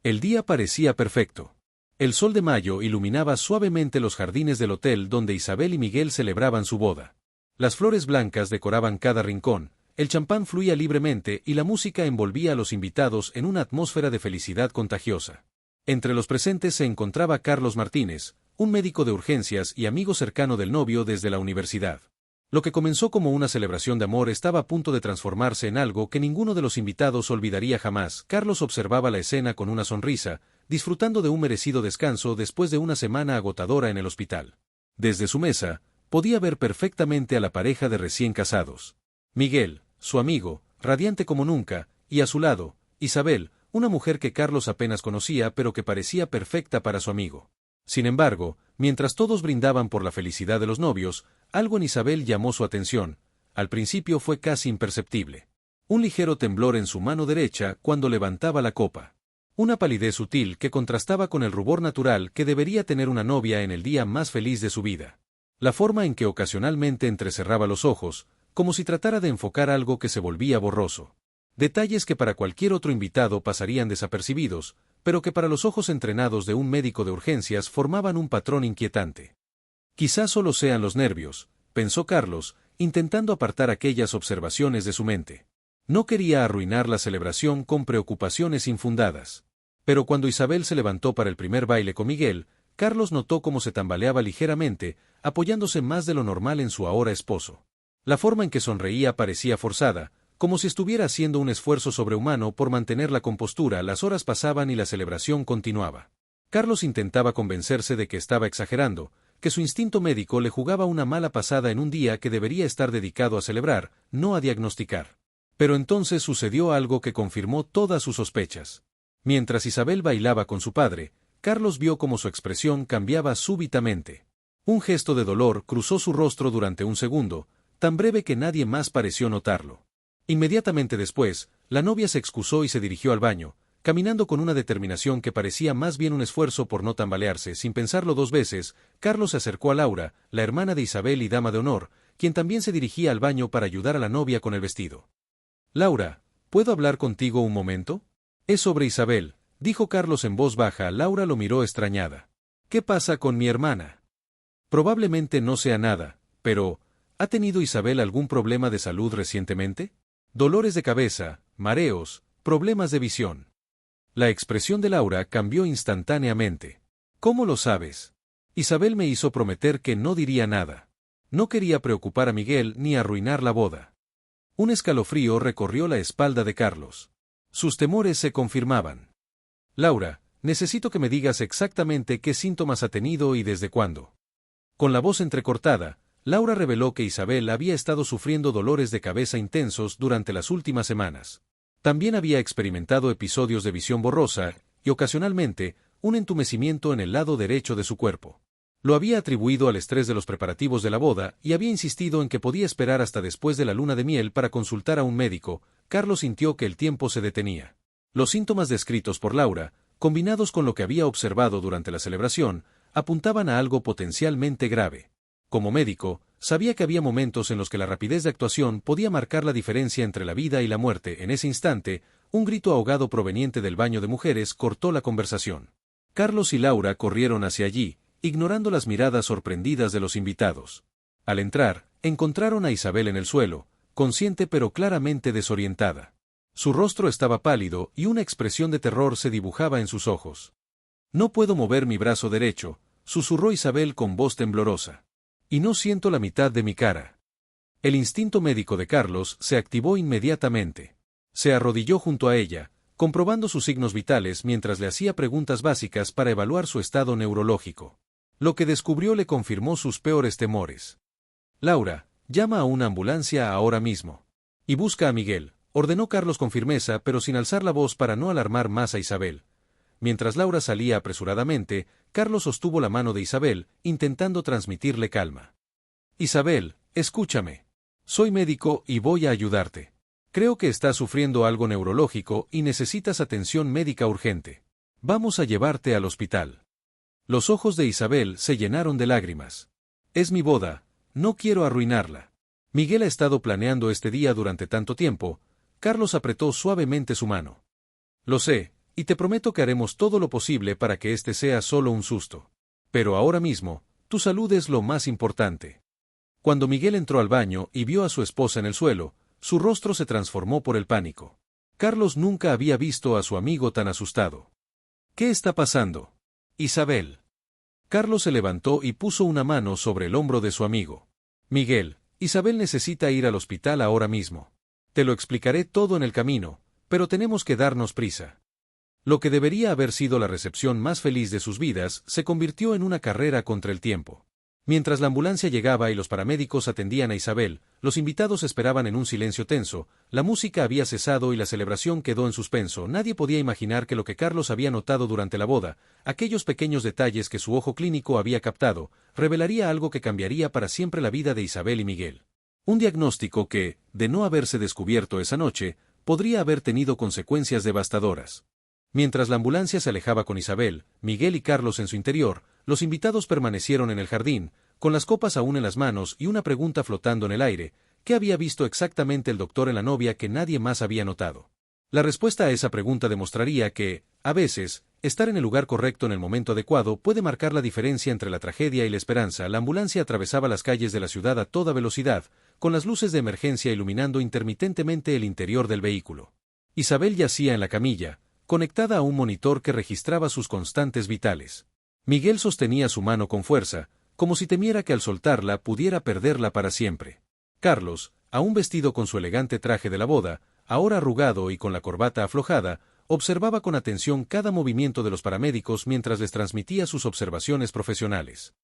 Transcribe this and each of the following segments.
El día parecía perfecto. El sol de mayo iluminaba suavemente los jardines del hotel donde Isabel y Miguel celebraban su boda. Las flores blancas decoraban cada rincón, el champán fluía libremente y la música envolvía a los invitados en una atmósfera de felicidad contagiosa. Entre los presentes se encontraba Carlos Martínez, un médico de urgencias y amigo cercano del novio desde la universidad. Lo que comenzó como una celebración de amor estaba a punto de transformarse en algo que ninguno de los invitados olvidaría jamás. Carlos observaba la escena con una sonrisa, disfrutando de un merecido descanso después de una semana agotadora en el hospital. Desde su mesa, podía ver perfectamente a la pareja de recién casados. Miguel, su amigo, radiante como nunca, y a su lado, Isabel, una mujer que Carlos apenas conocía pero que parecía perfecta para su amigo. Sin embargo, mientras todos brindaban por la felicidad de los novios, algo en Isabel llamó su atención. Al principio fue casi imperceptible. Un ligero temblor en su mano derecha cuando levantaba la copa. Una palidez sutil que contrastaba con el rubor natural que debería tener una novia en el día más feliz de su vida. La forma en que ocasionalmente entrecerraba los ojos, como si tratara de enfocar algo que se volvía borroso. Detalles que para cualquier otro invitado pasarían desapercibidos, pero que para los ojos entrenados de un médico de urgencias formaban un patrón inquietante. Quizás solo sean los nervios, pensó Carlos, intentando apartar aquellas observaciones de su mente. No quería arruinar la celebración con preocupaciones infundadas. Pero cuando Isabel se levantó para el primer baile con Miguel, Carlos notó cómo se tambaleaba ligeramente, apoyándose más de lo normal en su ahora esposo. La forma en que sonreía parecía forzada, como si estuviera haciendo un esfuerzo sobrehumano por mantener la compostura. Las horas pasaban y la celebración continuaba. Carlos intentaba convencerse de que estaba exagerando, que su instinto médico le jugaba una mala pasada en un día que debería estar dedicado a celebrar, no a diagnosticar. Pero entonces sucedió algo que confirmó todas sus sospechas. Mientras Isabel bailaba con su padre, Carlos vio cómo su expresión cambiaba súbitamente. Un gesto de dolor cruzó su rostro durante un segundo, tan breve que nadie más pareció notarlo. Inmediatamente después, la novia se excusó y se dirigió al baño, caminando con una determinación que parecía más bien un esfuerzo por no tambalearse. Sin pensarlo dos veces, Carlos se acercó a Laura, la hermana de Isabel y dama de honor, quien también se dirigía al baño para ayudar a la novia con el vestido. «Laura, ¿puedo hablar contigo un momento?» «Es sobre Isabel», dijo Carlos en voz baja. Laura lo miró extrañada. «¿Qué pasa con mi hermana?» «Probablemente no sea nada, pero ¿ha tenido Isabel algún problema de salud recientemente? Dolores de cabeza, mareos, problemas de visión». La expresión de Laura cambió instantáneamente. «¿Cómo lo sabes?» Isabel me hizo prometer que no diría nada. No quería preocupar a Miguel ni arruinar la boda. Un escalofrío recorrió la espalda de Carlos. Sus temores se confirmaban. «Laura, necesito que me digas exactamente qué síntomas ha tenido y desde cuándo». Con la voz entrecortada, Laura reveló que Isabel había estado sufriendo dolores de cabeza intensos durante las últimas semanas. También había experimentado episodios de visión borrosa y, ocasionalmente, un entumecimiento en el lado derecho de su cuerpo. Lo había atribuido al estrés de los preparativos de la boda y había insistido en que podía esperar hasta después de la luna de miel para consultar a un médico. Carlos sintió que el tiempo se detenía. Los síntomas descritos por Laura, combinados con lo que había observado durante la celebración, apuntaban a algo potencialmente grave. Como médico, sabía que había momentos en los que la rapidez de actuación podía marcar la diferencia entre la vida y la muerte. En ese instante, un grito ahogado proveniente del baño de mujeres cortó la conversación. Carlos y Laura corrieron hacia allí, ignorando las miradas sorprendidas de los invitados. Al entrar, encontraron a Isabel en el suelo, consciente pero claramente desorientada. Su rostro estaba pálido y una expresión de terror se dibujaba en sus ojos. «No puedo mover mi brazo derecho», susurró Isabel con voz temblorosa. «Y no siento la mitad de mi cara». El instinto médico de Carlos se activó inmediatamente. Se arrodilló junto a ella, comprobando sus signos vitales mientras le hacía preguntas básicas para evaluar su estado neurológico. Lo que descubrió le confirmó sus peores temores. «Laura, llama a una ambulancia ahora mismo. Y busca a Miguel», ordenó Carlos con firmeza pero sin alzar la voz para no alarmar más a Isabel. Mientras Laura salía apresuradamente, Carlos sostuvo la mano de Isabel, intentando transmitirle calma. «Isabel, escúchame. Soy médico y voy a ayudarte. Creo que estás sufriendo algo neurológico y necesitas atención médica urgente. Vamos a llevarte al hospital». Los ojos de Isabel se llenaron de lágrimas. «Es mi boda, no quiero arruinarla. Miguel ha estado planeando este día durante tanto tiempo». Carlos apretó suavemente su mano. «Lo sé, Y te prometo que haremos todo lo posible para que este sea solo un susto. Pero ahora mismo, tu salud es lo más importante. Cuando Miguel entró al baño y vio a su esposa en el suelo, su rostro se transformó por el pánico. Carlos nunca había visto a su amigo tan asustado. ¿Qué está pasando? Isabel. Carlos se levantó y puso una mano sobre el hombro de su amigo. Miguel, Isabel necesita ir al hospital ahora mismo. Te lo explicaré todo en el camino, pero tenemos que darnos prisa. Lo que debería haber sido la recepción más feliz de sus vidas se convirtió en una carrera contra el tiempo. Mientras la ambulancia llegaba y los paramédicos atendían a Isabel, los invitados esperaban en un silencio tenso, la música había cesado y la celebración quedó en suspenso. Nadie podía imaginar que lo que Carlos había notado durante la boda, aquellos pequeños detalles que su ojo clínico había captado, revelaría algo que cambiaría para siempre la vida de Isabel y Miguel. Un diagnóstico que, de no haberse descubierto esa noche, podría haber tenido consecuencias devastadoras. Mientras la ambulancia se alejaba con Isabel, Miguel y Carlos en su interior, los invitados permanecieron en el jardín, con las copas aún en las manos y una pregunta flotando en el aire: ¿qué había visto exactamente el doctor en la novia que nadie más había notado? La respuesta a esa pregunta demostraría que, a veces, estar en el lugar correcto en el momento adecuado puede marcar la diferencia entre la tragedia y la esperanza. La ambulancia atravesaba las calles de la ciudad a toda velocidad, con las luces de emergencia iluminando intermitentemente el interior del vehículo. Isabel yacía en la camilla, conectada a un monitor que registraba sus constantes vitales. Miguel sostenía su mano con fuerza, como si temiera que al soltarla pudiera perderla para siempre. Carlos, aún vestido con su elegante traje de la boda, ahora arrugado y con la corbata aflojada, observaba con atención cada movimiento de los paramédicos mientras les transmitía sus observaciones profesionales.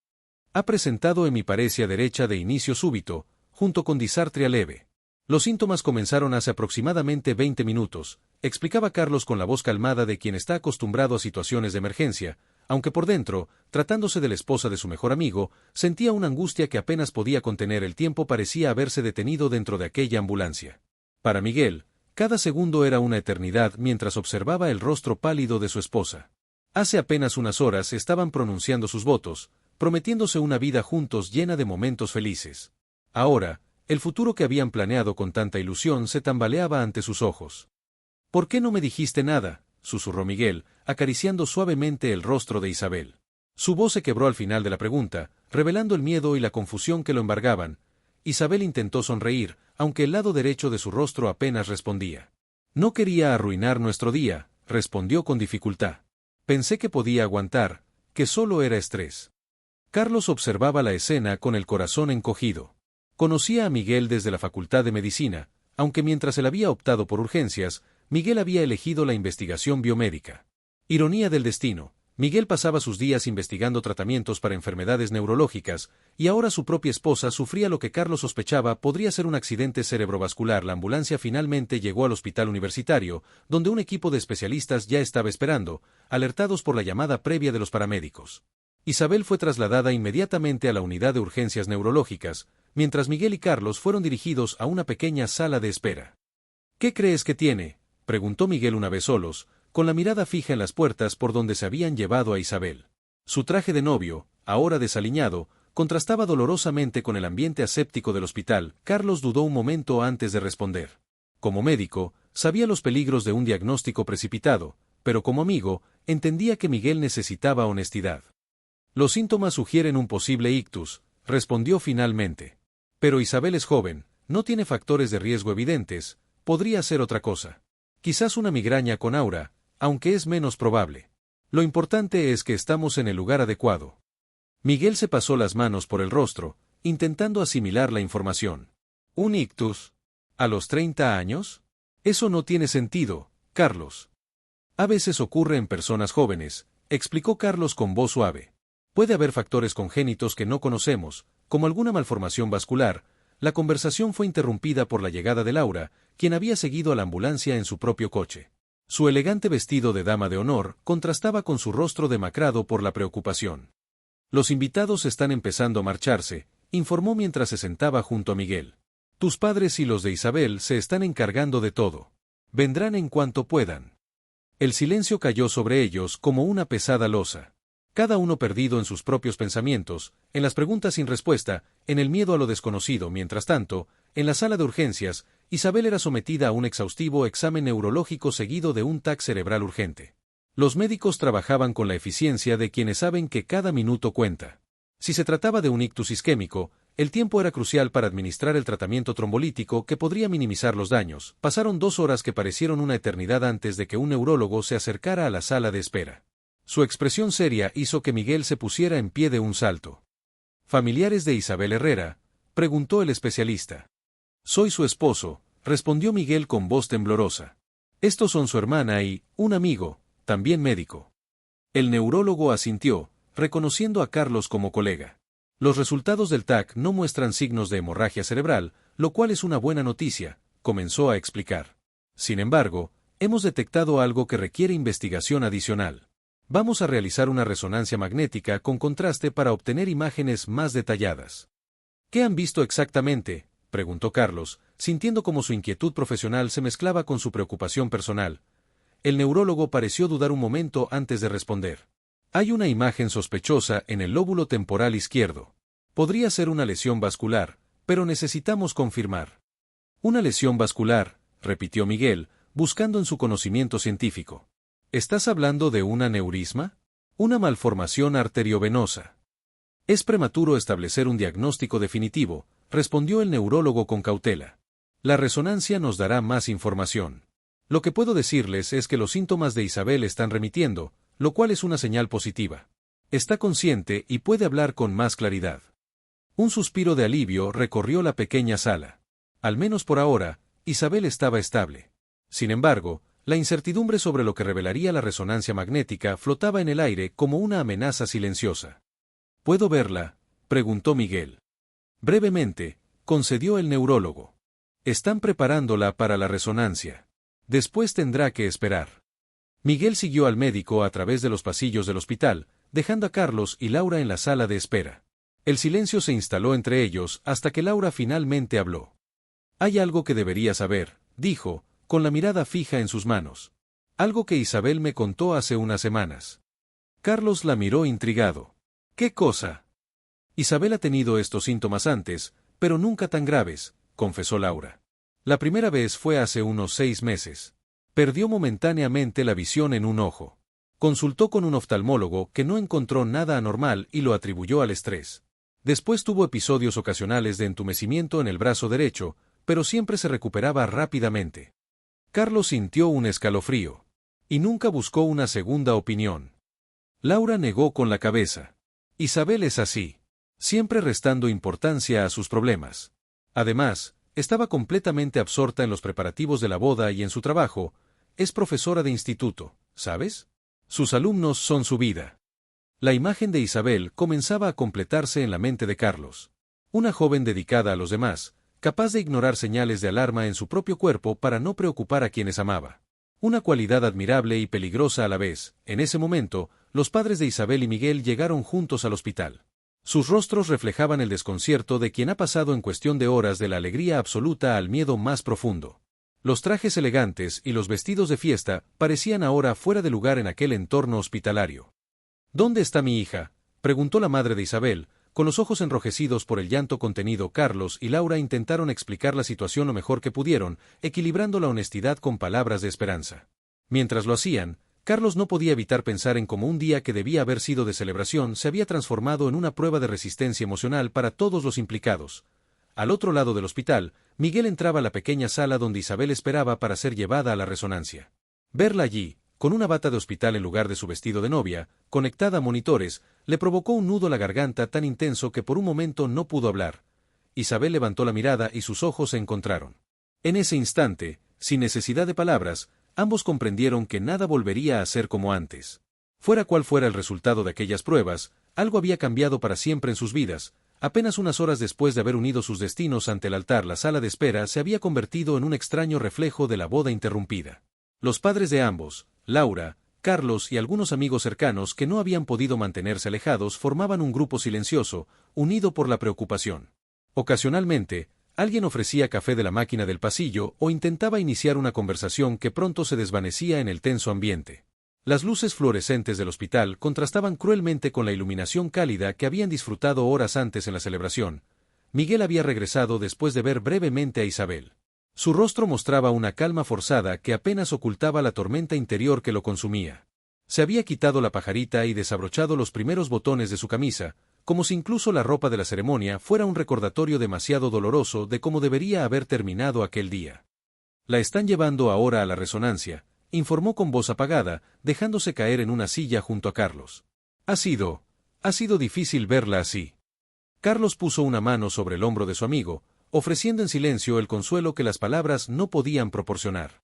Ha presentado hemiparesia derecha de inicio súbito, junto con disartria leve. Los síntomas comenzaron hace aproximadamente 20 minutos, explicaba Carlos con la voz calmada de quien está acostumbrado a situaciones de emergencia, aunque por dentro, tratándose de la esposa de su mejor amigo, sentía una angustia que apenas podía contener. El tiempo parecía haberse detenido dentro de aquella ambulancia. Para Miguel, cada segundo era una eternidad mientras observaba el rostro pálido de su esposa. Hace apenas unas horas estaban pronunciando sus votos, prometiéndose una vida juntos llena de momentos felices. Ahora, el futuro que habían planeado con tanta ilusión se tambaleaba ante sus ojos. ¿Por qué no me dijiste nada?, susurró Miguel, acariciando suavemente el rostro de Isabel. Su voz se quebró al final de la pregunta, revelando el miedo y la confusión que lo embargaban. Isabel intentó sonreír, aunque el lado derecho de su rostro apenas respondía. No quería arruinar nuestro día, respondió con dificultad. Pensé que podía aguantar, que solo era estrés. Carlos observaba la escena con el corazón encogido. Conocía a Miguel desde la Facultad de Medicina, aunque mientras él había optado por urgencias, Miguel había elegido la investigación biomédica. Ironía del destino, Miguel pasaba sus días investigando tratamientos para enfermedades neurológicas, y ahora su propia esposa sufría lo que Carlos sospechaba podría ser un accidente cerebrovascular. La ambulancia finalmente llegó al hospital universitario, donde un equipo de especialistas ya estaba esperando, alertados por la llamada previa de los paramédicos. Isabel fue trasladada inmediatamente a la unidad de urgencias neurológicas, mientras Miguel y Carlos fueron dirigidos a una pequeña sala de espera. ¿Qué crees que tiene?, preguntó Miguel una vez solos, con la mirada fija en las puertas por donde se habían llevado a Isabel. Su traje de novio, ahora desaliñado, contrastaba dolorosamente con el ambiente aséptico del hospital. Carlos dudó un momento antes de responder. Como médico, sabía los peligros de un diagnóstico precipitado, pero como amigo, entendía que Miguel necesitaba honestidad. Los síntomas sugieren un posible ictus, respondió finalmente. Pero Isabel es joven, no tiene factores de riesgo evidentes, podría ser otra cosa. Quizás una migraña con aura, aunque es menos probable. Lo importante es que estamos en el lugar adecuado. Miguel se pasó las manos por el rostro, intentando asimilar la información. ¿Un ictus? ¿A los 30 años? Eso no tiene sentido, Carlos. A veces ocurre en personas jóvenes, explicó Carlos con voz suave. Puede haber factores congénitos que no conocemos, como alguna malformación vascular. La conversación fue interrumpida por la llegada de Laura, quien había seguido a la ambulancia en su propio coche. Su elegante vestido de dama de honor contrastaba con su rostro demacrado por la preocupación. Los invitados están empezando a marcharse, informó mientras se sentaba junto a Miguel. Tus padres y los de Isabel se están encargando de todo. Vendrán en cuanto puedan. El silencio cayó sobre ellos como una pesada losa. Cada uno perdido en sus propios pensamientos, en las preguntas sin respuesta, en el miedo a lo desconocido. Mientras tanto, en la sala de urgencias, Isabel era sometida a un exhaustivo examen neurológico seguido de un TAC cerebral urgente. Los médicos trabajaban con la eficiencia de quienes saben que cada minuto cuenta. Si se trataba de un ictus isquémico, el tiempo era crucial para administrar el tratamiento trombolítico que podría minimizar los daños. Pasaron 2 horas que parecieron una eternidad antes de que un neurólogo se acercara a la sala de espera. Su expresión seria hizo que Miguel se pusiera en pie de un salto. ¿Familiares de Isabel Herrera?, preguntó el especialista. Soy su esposo, respondió Miguel con voz temblorosa. Estos son su hermana y un amigo, también médico. El neurólogo asintió, reconociendo a Carlos como colega. Los resultados del TAC no muestran signos de hemorragia cerebral, lo cual es una buena noticia, comenzó a explicar. Sin embargo, hemos detectado algo que requiere investigación adicional. Vamos a realizar una resonancia magnética con contraste para obtener imágenes más detalladas. ¿Qué han visto exactamente?, preguntó Carlos, sintiendo cómo su inquietud profesional se mezclaba con su preocupación personal. El neurólogo pareció dudar un momento antes de responder. Hay una imagen sospechosa en el lóbulo temporal izquierdo. Podría ser una lesión vascular, pero necesitamos confirmar. Una lesión vascular, repitió Miguel, buscando en su conocimiento científico. ¿Estás hablando de un aneurisma? Una malformación arteriovenosa. Es prematuro establecer un diagnóstico definitivo, respondió el neurólogo con cautela. La resonancia nos dará más información. Lo que puedo decirles es que los síntomas de Isabel están remitiendo, lo cual es una señal positiva. Está consciente y puede hablar con más claridad. Un suspiro de alivio recorrió la pequeña sala. Al menos por ahora, Isabel estaba estable. Sin embargo, la incertidumbre sobre lo que revelaría la resonancia magnética flotaba en el aire como una amenaza silenciosa. ¿Puedo verla?, preguntó Miguel. Brevemente, concedió el neurólogo. Están preparándola para la resonancia. Después tendrá que esperar. Miguel siguió al médico a través de los pasillos del hospital, dejando a Carlos y Laura en la sala de espera. El silencio se instaló entre ellos hasta que Laura finalmente habló. Hay algo que debería saber, dijo, con la mirada fija en sus manos. Algo que Isabel me contó hace unas semanas. Carlos la miró intrigado. ¿Qué cosa? Isabel ha tenido estos síntomas antes, pero nunca tan graves, confesó Laura. La primera vez fue hace unos 6 meses. Perdió momentáneamente la visión en un ojo. Consultó con un oftalmólogo que no encontró nada anormal y lo atribuyó al estrés. Después tuvo episodios ocasionales de entumecimiento en el brazo derecho, pero siempre se recuperaba rápidamente. Carlos sintió un escalofrío. Y nunca buscó una segunda opinión. Laura negó con la cabeza. Isabel es así. Siempre restando importancia a sus problemas. Además, estaba completamente absorta en los preparativos de la boda y en su trabajo. Es profesora de instituto, ¿sabes? Sus alumnos son su vida. La imagen de Isabel comenzaba a completarse en la mente de Carlos. Una joven dedicada a los demás, capaz de ignorar señales de alarma en su propio cuerpo para no preocupar a quienes amaba. Una cualidad admirable y peligrosa a la vez. En ese momento, los padres de Isabel y Miguel llegaron juntos al hospital. Sus rostros reflejaban el desconcierto de quien ha pasado en cuestión de horas de la alegría absoluta al miedo más profundo. Los trajes elegantes y los vestidos de fiesta parecían ahora fuera de lugar en aquel entorno hospitalario. ¿Dónde está mi hija?, preguntó la madre de Isabel, con los ojos enrojecidos por el llanto contenido. Carlos y Laura intentaron explicar la situación lo mejor que pudieron, equilibrando la honestidad con palabras de esperanza. Mientras lo hacían, Carlos no podía evitar pensar en cómo un día que debía haber sido de celebración se había transformado en una prueba de resistencia emocional para todos los implicados. Al otro lado del hospital, Miguel entraba a la pequeña sala donde Isabel esperaba para ser llevada a la resonancia. Verla allí, con una bata de hospital en lugar de su vestido de novia, conectada a monitores, le provocó un nudo a la garganta tan intenso que por un momento no pudo hablar. Isabel levantó la mirada y sus ojos se encontraron. En ese instante, sin necesidad de palabras, ambos comprendieron que nada volvería a ser como antes. Fuera cual fuera el resultado de aquellas pruebas, algo había cambiado para siempre en sus vidas. Apenas unas horas después de haber unido sus destinos ante el altar, la sala de espera se había convertido en un extraño reflejo de la boda interrumpida. Los padres de ambos, Laura, Carlos y algunos amigos cercanos que no habían podido mantenerse alejados formaban un grupo silencioso, unido por la preocupación. Ocasionalmente, alguien ofrecía café de la máquina del pasillo o intentaba iniciar una conversación que pronto se desvanecía en el tenso ambiente. Las luces fluorescentes del hospital contrastaban cruelmente con la iluminación cálida que habían disfrutado horas antes en la celebración. Miguel había regresado después de ver brevemente a Isabel. Su rostro mostraba una calma forzada que apenas ocultaba la tormenta interior que lo consumía. Se había quitado la pajarita y desabrochado los primeros botones de su camisa, como si incluso la ropa de la ceremonia fuera un recordatorio demasiado doloroso de cómo debería haber terminado aquel día. La están llevando ahora a la resonancia, informó con voz apagada, dejándose caer en una silla junto a Carlos. Ha sido difícil verla así. Carlos puso una mano sobre el hombro de su amigo, ofreciendo en silencio el consuelo que las palabras no podían proporcionar.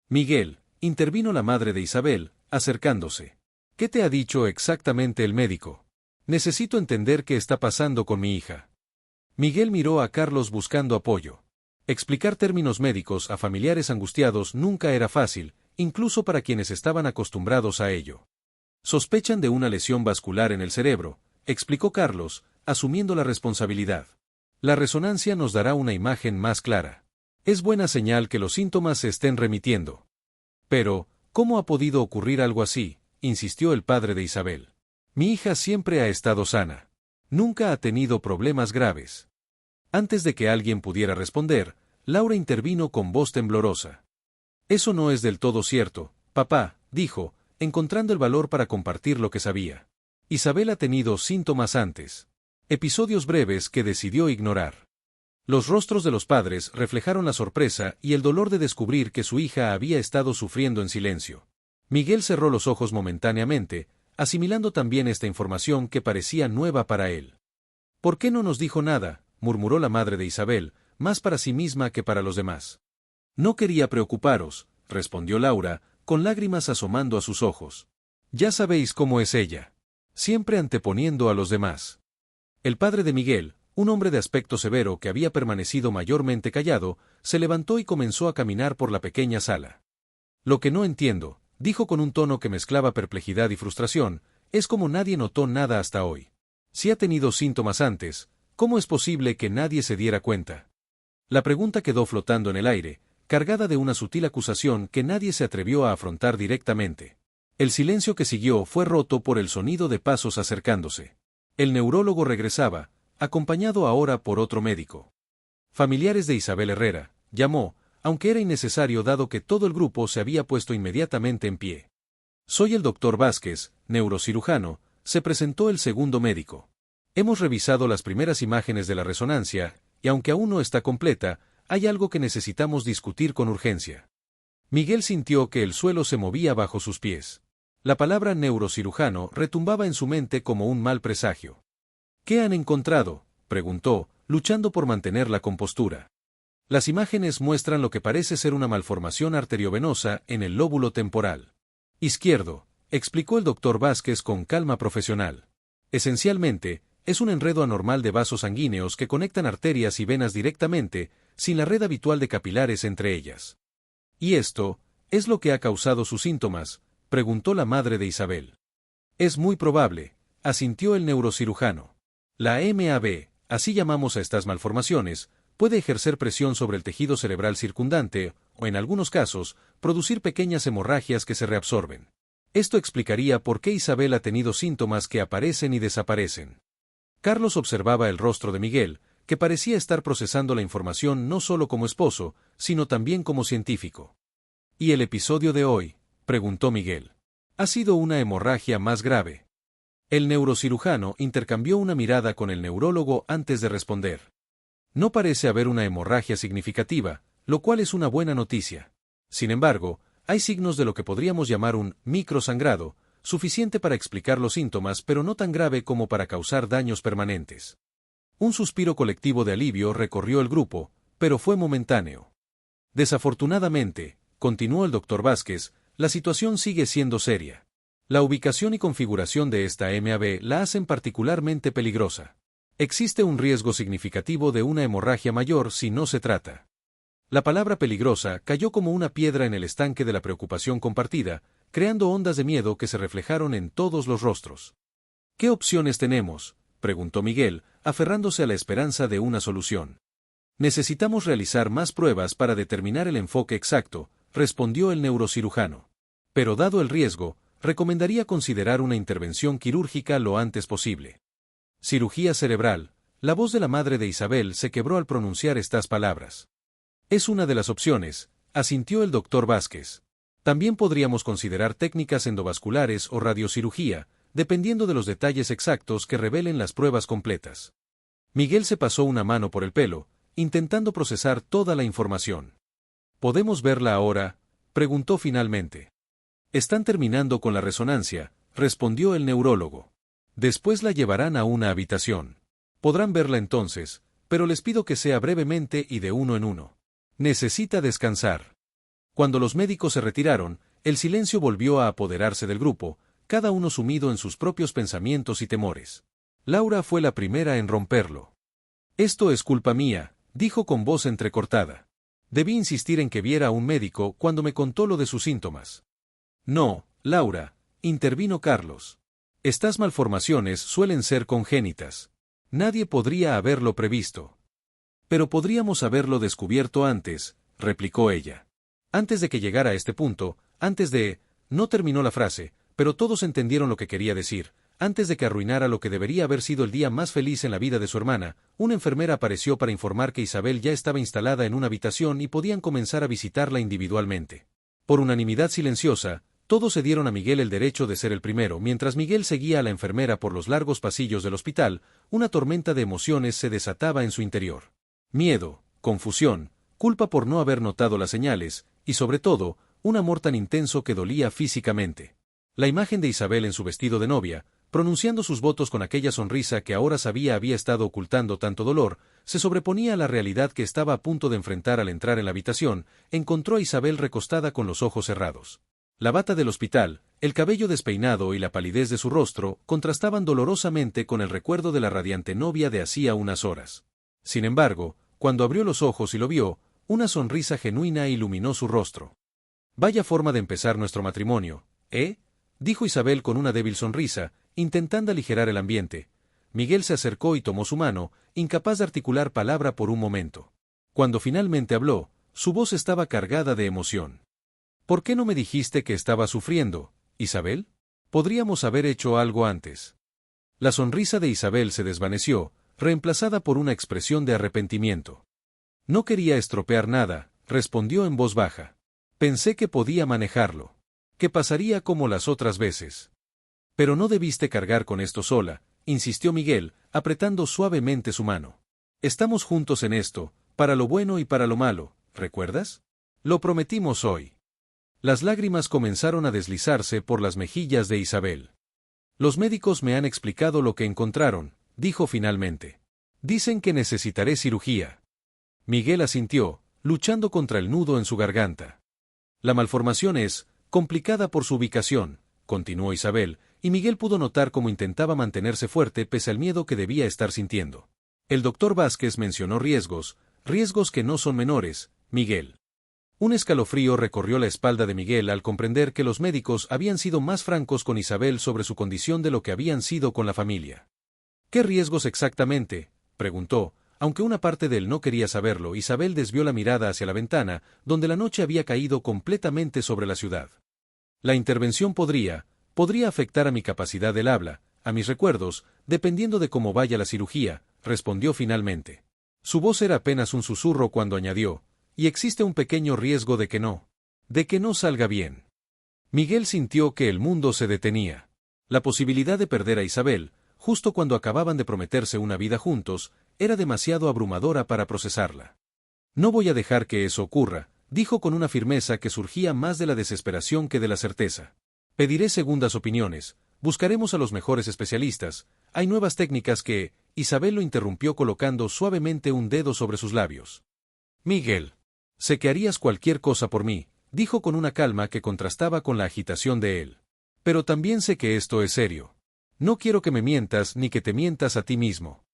Miguel, intervino la madre de Isabel, acercándose. ¿Qué te ha dicho exactamente el médico? Necesito entender qué está pasando con mi hija. Miguel miró a Carlos buscando apoyo. Explicar términos médicos a familiares angustiados nunca era fácil, incluso para quienes estaban acostumbrados a ello. Sospechan de una lesión vascular en el cerebro, explicó Carlos, asumiendo la responsabilidad. La resonancia nos dará una imagen más clara. Es buena señal que los síntomas se estén remitiendo. Pero, ¿cómo ha podido ocurrir algo así?, insistió el padre de Isabel. Mi hija siempre ha estado sana. Nunca ha tenido problemas graves. Antes de que alguien pudiera responder, Laura intervino con voz temblorosa. Eso no es del todo cierto, papá, dijo, encontrando el valor para compartir lo que sabía. Isabel ha tenido síntomas antes. Episodios breves que decidió ignorar. Los rostros de los padres reflejaron la sorpresa y el dolor de descubrir que su hija había estado sufriendo en silencio. Miguel cerró los ojos momentáneamente, asimilando también esta información que parecía nueva para él. ¿Por qué no nos dijo nada?, murmuró la madre de Isabel, más para sí misma que para los demás. No quería preocuparos, respondió Laura, con lágrimas asomando a sus ojos. Ya sabéis cómo es ella. Siempre anteponiendo a los demás. El padre de Miguel, un hombre de aspecto severo que había permanecido mayormente callado, se levantó y comenzó a caminar por la pequeña sala. Lo que no entiendo, dijo con un tono que mezclaba perplejidad y frustración, es como nadie notó nada hasta hoy. Si ha tenido síntomas antes, ¿cómo es posible que nadie se diera cuenta? La pregunta quedó flotando en el aire, cargada de una sutil acusación que nadie se atrevió a afrontar directamente. El silencio que siguió fue roto por el sonido de pasos acercándose. El neurólogo regresaba, acompañado ahora por otro médico. Familiares de Isabel Herrera, llamó, aunque era innecesario dado que todo el grupo se había puesto inmediatamente en pie. Soy el doctor Vázquez, neurocirujano, se presentó el segundo médico. Hemos revisado las primeras imágenes de la resonancia, y aunque aún no está completa, hay algo que necesitamos discutir con urgencia. Miguel sintió que el suelo se movía bajo sus pies. La palabra neurocirujano retumbaba en su mente como un mal presagio. ¿Qué han encontrado?, preguntó, luchando por mantener la compostura. Las imágenes muestran lo que parece ser una malformación arteriovenosa en el lóbulo temporal izquierdo, explicó el doctor Vázquez con calma profesional. Esencialmente, es un enredo anormal de vasos sanguíneos que conectan arterias y venas directamente, sin la red habitual de capilares entre ellas. ¿Y esto es lo que ha causado sus síntomas?, preguntó la madre de Isabel. Es muy probable, asintió el neurocirujano. La MAB, así llamamos a estas malformaciones, puede ejercer presión sobre el tejido cerebral circundante, o en algunos casos, producir pequeñas hemorragias que se reabsorben. Esto explicaría por qué Isabel ha tenido síntomas que aparecen y desaparecen. Carlos observaba el rostro de Miguel, que parecía estar procesando la información no solo como esposo, sino también como científico. ¿Y el episodio de hoy?, preguntó Miguel. Ha sido una hemorragia más grave. El neurocirujano intercambió una mirada con el neurólogo antes de responder. No parece haber una hemorragia significativa, lo cual es una buena noticia. Sin embargo, hay signos de lo que podríamos llamar un microsangrado, suficiente para explicar los síntomas pero no tan grave como para causar daños permanentes. Un suspiro colectivo de alivio recorrió el grupo, pero fue momentáneo. Desafortunadamente, continuó el doctor Vázquez, la situación sigue siendo seria. La ubicación y configuración de esta MAB la hacen particularmente peligrosa. Existe un riesgo significativo de una hemorragia mayor si no se trata. La palabra peligrosa cayó como una piedra en el estanque de la preocupación compartida, creando ondas de miedo que se reflejaron en todos los rostros. ¿Qué opciones tenemos?, preguntó Miguel, aferrándose a la esperanza de una solución. Necesitamos realizar más pruebas para determinar el enfoque exacto, respondió el neurocirujano. Pero dado el riesgo, recomendaría considerar una intervención quirúrgica lo antes posible. Cirugía cerebral. La voz de la madre de Isabel se quebró al pronunciar estas palabras. Es una de las opciones, asintió el doctor Vázquez. También podríamos considerar técnicas endovasculares o radiocirugía, dependiendo de los detalles exactos que revelen las pruebas completas. Miguel se pasó una mano por el pelo, intentando procesar toda la información. ¿Podemos verla ahora?, preguntó finalmente. Están terminando con la resonancia, respondió el neurólogo. Después la llevarán a una habitación. Podrán verla entonces, pero les pido que sea brevemente y de uno en uno. Necesita descansar. Cuando los médicos se retiraron, el silencio volvió a apoderarse del grupo, cada uno sumido en sus propios pensamientos y temores. Laura fue la primera en romperlo. Esto es culpa mía, dijo con voz entrecortada. Debí insistir en que viera a un médico cuando me contó lo de sus síntomas. No, Laura, intervino Carlos. Estas malformaciones suelen ser congénitas. Nadie podría haberlo previsto. Pero podríamos haberlo descubierto antes, replicó ella. Antes de que llegara a este punto, no terminó la frase, pero todos entendieron lo que quería decir. Antes de que arruinara lo que debería haber sido el día más feliz en la vida de su hermana, una enfermera apareció para informar que Isabel ya estaba instalada en una habitación y podían comenzar a visitarla individualmente. Por unanimidad silenciosa, todos cedieron a Miguel el derecho de ser el primero. Mientras Miguel seguía a la enfermera por los largos pasillos del hospital, una tormenta de emociones se desataba en su interior. Miedo, confusión, culpa por no haber notado las señales, y sobre todo, un amor tan intenso que dolía físicamente. La imagen de Isabel en su vestido de novia, pronunciando sus votos con aquella sonrisa que ahora sabía había estado ocultando tanto dolor, se sobreponía a la realidad que estaba a punto de enfrentar al entrar en la habitación. Encontró a Isabel recostada con los ojos cerrados. La bata del hospital, el cabello despeinado y la palidez de su rostro contrastaban dolorosamente con el recuerdo de la radiante novia de hacía unas horas. Sin embargo, cuando abrió los ojos y lo vio, una sonrisa genuina iluminó su rostro. «Vaya forma de empezar nuestro matrimonio, ¿eh?», dijo Isabel con una débil sonrisa, intentando aligerar el ambiente. Miguel se acercó y tomó su mano, incapaz de articular palabra por un momento. Cuando finalmente habló, su voz estaba cargada de emoción. «¿Por qué no me dijiste que estaba sufriendo, Isabel? Podríamos haber hecho algo antes». La sonrisa de Isabel se desvaneció, reemplazada por una expresión de arrepentimiento. «No quería estropear nada», respondió en voz baja. «Pensé que podía manejarlo. Que pasaría como las otras veces». «Pero no debiste cargar con esto sola», insistió Miguel, apretando suavemente su mano. «Estamos juntos en esto, para lo bueno y para lo malo, ¿recuerdas? Lo prometimos hoy». Las lágrimas comenzaron a deslizarse por las mejillas de Isabel. «Los médicos me han explicado lo que encontraron», dijo finalmente. «Dicen que necesitaré cirugía». Miguel asintió, luchando contra el nudo en su garganta. «La malformación es complicada por su ubicación», continuó Isabel, y Miguel pudo notar cómo intentaba mantenerse fuerte pese al miedo que debía estar sintiendo. El doctor Vázquez mencionó riesgos que no son menores, Miguel. Un escalofrío recorrió la espalda de Miguel al comprender que los médicos habían sido más francos con Isabel sobre su condición de lo que habían sido con la familia. «¿Qué riesgos exactamente?», preguntó. Aunque una parte de él no quería saberlo, Isabel desvió la mirada hacia la ventana, donde la noche había caído completamente sobre la ciudad. «La intervención podría afectar a mi capacidad del habla, a mis recuerdos, dependiendo de cómo vaya la cirugía», respondió finalmente. Su voz era apenas un susurro cuando añadió, «y existe un pequeño riesgo de que no salga bien». Miguel sintió que el mundo se detenía. La posibilidad de perder a Isabel, justo cuando acababan de prometerse una vida juntos, era demasiado abrumadora para procesarla. «No voy a dejar que eso ocurra», dijo con una firmeza que surgía más de la desesperación que de la certeza. «Pediré segundas opiniones, buscaremos a los mejores especialistas, hay nuevas técnicas que…» Isabel lo interrumpió colocando suavemente un dedo sobre sus labios. «Miguel, sé que harías cualquier cosa por mí», dijo con una calma que contrastaba con la agitación de él. «Pero también sé que esto es serio. No quiero que me mientas ni que te mientas a ti mismo».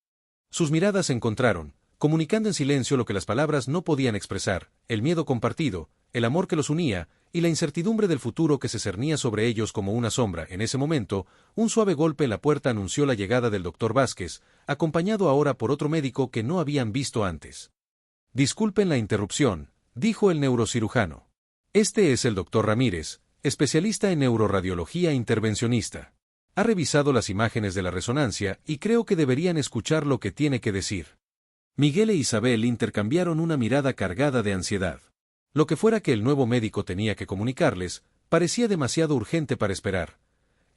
Sus miradas se encontraron, comunicando en silencio lo que las palabras no podían expresar: el miedo compartido, el amor que los unía, y la incertidumbre del futuro que se cernía sobre ellos como una sombra. En ese momento, un suave golpe en la puerta anunció la llegada del doctor Vázquez, acompañado ahora por otro médico que no habían visto antes. «Disculpen la interrupción», dijo el neurocirujano. «Este es el doctor Ramírez, especialista en neuroradiología intervencionista. Ha revisado las imágenes de la resonancia y creo que deberían escuchar lo que tiene que decir». Miguel e Isabel intercambiaron una mirada cargada de ansiedad. Lo que fuera que el nuevo médico tenía que comunicarles, parecía demasiado urgente para esperar.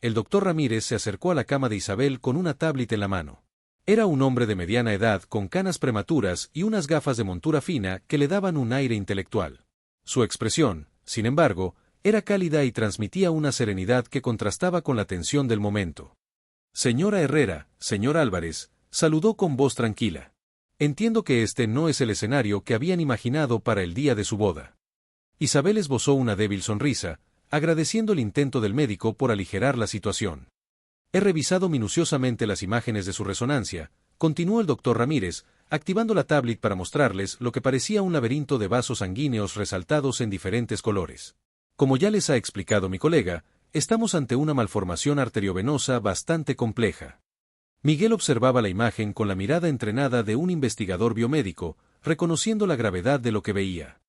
El doctor Ramírez se acercó a la cama de Isabel con una tablet en la mano. Era un hombre de mediana edad con canas prematuras y unas gafas de montura fina que le daban un aire intelectual. Su expresión, sin embargo, era cálida y transmitía una serenidad que contrastaba con la tensión del momento. Señora Herrera, señor Álvarez, saludó con voz tranquila. Entiendo que este no es el escenario que habían imaginado para el día de su boda. Isabel esbozó una débil sonrisa, agradeciendo el intento del médico por aligerar la situación. He revisado minuciosamente las imágenes de su resonancia, continuó el doctor Ramírez, activando la tablet para mostrarles lo que parecía un laberinto de vasos sanguíneos resaltados en diferentes colores. Como ya les ha explicado mi colega, estamos ante una malformación arteriovenosa bastante compleja. Miguel observaba la imagen con la mirada entrenada de un investigador biomédico, reconociendo la gravedad de lo que veía.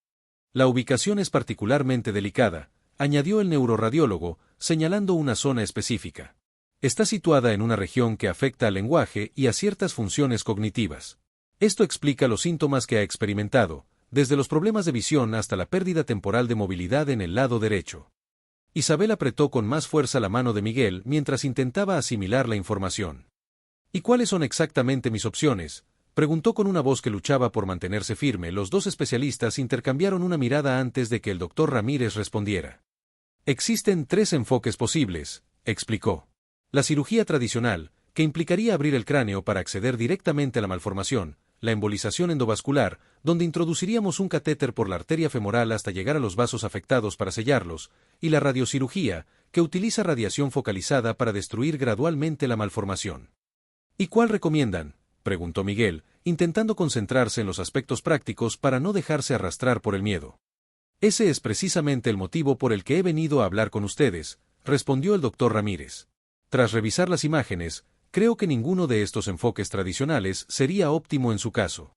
La ubicación es particularmente delicada, añadió el neuroradiólogo, señalando una zona específica. Está situada en una región que afecta al lenguaje y a ciertas funciones cognitivas. Esto explica los síntomas que ha experimentado, desde los problemas de visión hasta la pérdida temporal de movilidad en el lado derecho. Isabel apretó con más fuerza la mano de Miguel mientras intentaba asimilar la información. ¿Y cuáles son exactamente mis opciones?, preguntó con una voz que luchaba por mantenerse firme. Los dos especialistas intercambiaron una mirada antes de que el doctor Ramírez respondiera. Existen 3 enfoques posibles, explicó. La cirugía tradicional, que implicaría abrir el cráneo para acceder directamente a la malformación, la embolización endovascular, donde introduciríamos un catéter por la arteria femoral hasta llegar a los vasos afectados para sellarlos, y la radiocirugía, que utiliza radiación focalizada para destruir gradualmente la malformación. ¿Y cuál recomiendan?, preguntó Miguel, intentando concentrarse en los aspectos prácticos para no dejarse arrastrar por el miedo. Ese es precisamente el motivo por el que he venido a hablar con ustedes, respondió el doctor Ramírez. Tras revisar las imágenes, creo que ninguno de estos enfoques tradicionales sería óptimo en su caso.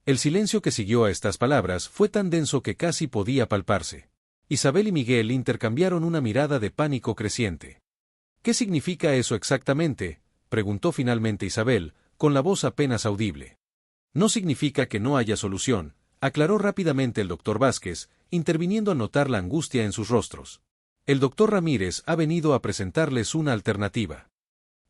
El silencio que siguió a estas palabras fue tan denso que casi podía palparse. Isabel y Miguel intercambiaron una mirada de pánico creciente. ¿Qué significa eso exactamente?, preguntó finalmente Isabel, con la voz apenas audible. No significa que no haya solución, aclaró rápidamente el doctor Vázquez, interviniendo a notar la angustia en sus rostros. El doctor Ramírez ha venido a presentarles una alternativa.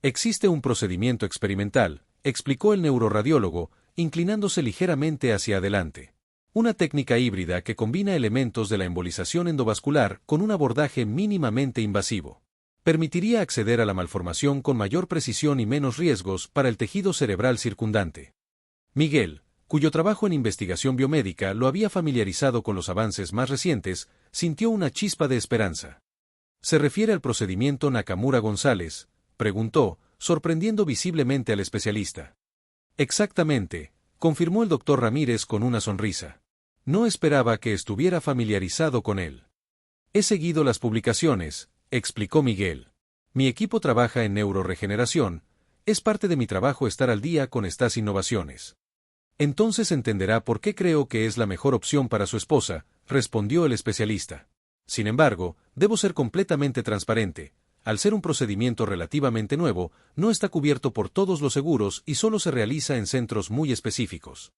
Existe un procedimiento experimental, explicó el neuroradiólogo, inclinándose ligeramente hacia adelante. Una técnica híbrida que combina elementos de la embolización endovascular con un abordaje mínimamente invasivo. Permitiría acceder a la malformación con mayor precisión y menos riesgos para el tejido cerebral circundante. Miguel, cuyo trabajo en investigación biomédica lo había familiarizado con los avances más recientes, sintió una chispa de esperanza. ¿Se refiere al procedimiento Nakamura-González?, preguntó, sorprendiendo visiblemente al especialista. Exactamente, confirmó el doctor Ramírez con una sonrisa. No esperaba que estuviera familiarizado con él. He seguido las publicaciones, explicó Miguel. Mi equipo trabaja en neuroregeneración, es parte de mi trabajo estar al día con estas innovaciones. Entonces entenderá por qué creo que es la mejor opción para su esposa, respondió el especialista. Sin embargo, debo ser completamente transparente. Al ser un procedimiento relativamente nuevo, no está cubierto por todos los seguros y solo se realiza en centros muy específicos.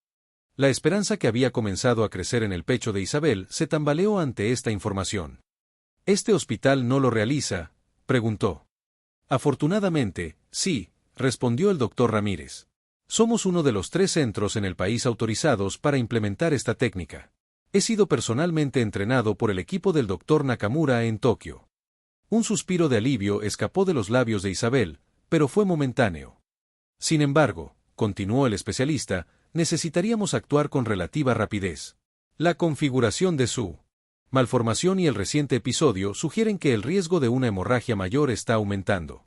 La esperanza que había comenzado a crecer en el pecho de Isabel se tambaleó ante esta información. ¿Este hospital no lo realiza?, preguntó. Afortunadamente, sí, respondió el doctor Ramírez. Somos uno de los 3 centros en el país autorizados para implementar esta técnica. He sido personalmente entrenado por el equipo del doctor Nakamura en Tokio. Un suspiro de alivio escapó de los labios de Isabel, pero fue momentáneo. Sin embargo, continuó el especialista, necesitaríamos actuar con relativa rapidez. La configuración de su malformación y el reciente episodio sugieren que el riesgo de una hemorragia mayor está aumentando.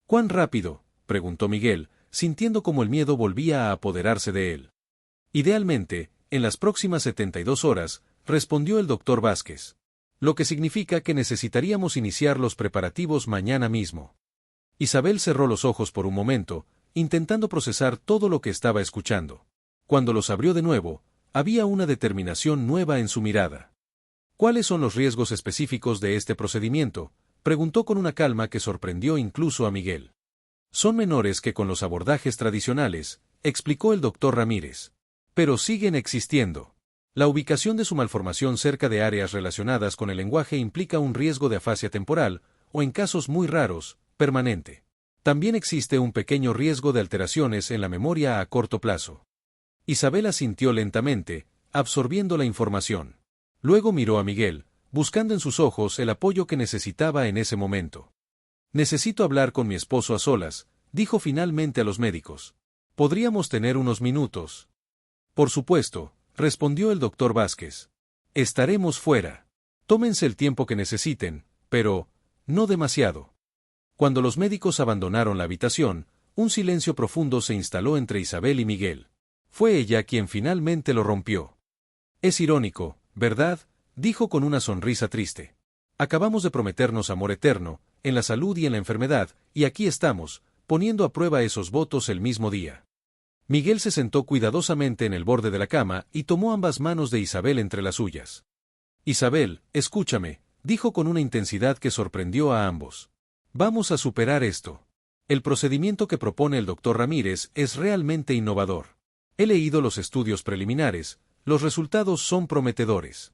¿Cuán rápido?, preguntó Miguel, sintiendo como el miedo volvía a apoderarse de él. Idealmente, en las próximas 72 horas, respondió el doctor Vázquez. Lo que significa que necesitaríamos iniciar los preparativos mañana mismo. Isabel cerró los ojos por un momento, intentando procesar todo lo que estaba escuchando. Cuando los abrió de nuevo, había una determinación nueva en su mirada. ¿Cuáles son los riesgos específicos de este procedimiento?, preguntó con una calma que sorprendió incluso a Miguel. Son menores que con los abordajes tradicionales, explicó el doctor Ramírez. Pero siguen existiendo. La ubicación de su malformación cerca de áreas relacionadas con el lenguaje implica un riesgo de afasia temporal, o en casos muy raros, permanente. También existe un pequeño riesgo de alteraciones en la memoria a corto plazo. Isabel asintió lentamente, absorbiendo la información. Luego miró a Miguel, buscando en sus ojos el apoyo que necesitaba en ese momento. Necesito hablar con mi esposo a solas, dijo finalmente a los médicos. ¿Podríamos tener unos minutos? Por supuesto, respondió el doctor Vázquez. Estaremos fuera. Tómense el tiempo que necesiten, pero no demasiado. Cuando los médicos abandonaron la habitación, un silencio profundo se instaló entre Isabel y Miguel. Fue ella quien finalmente lo rompió. Es irónico, ¿verdad?, dijo con una sonrisa triste. Acabamos de prometernos amor eterno, en la salud y en la enfermedad, y aquí estamos, poniendo a prueba esos votos el mismo día. Miguel se sentó cuidadosamente en el borde de la cama y tomó ambas manos de Isabel entre las suyas. Isabel, escúchame, dijo con una intensidad que sorprendió a ambos. Vamos a superar esto. El procedimiento que propone el doctor Ramírez es realmente innovador. He leído los estudios preliminares, los resultados son prometedores.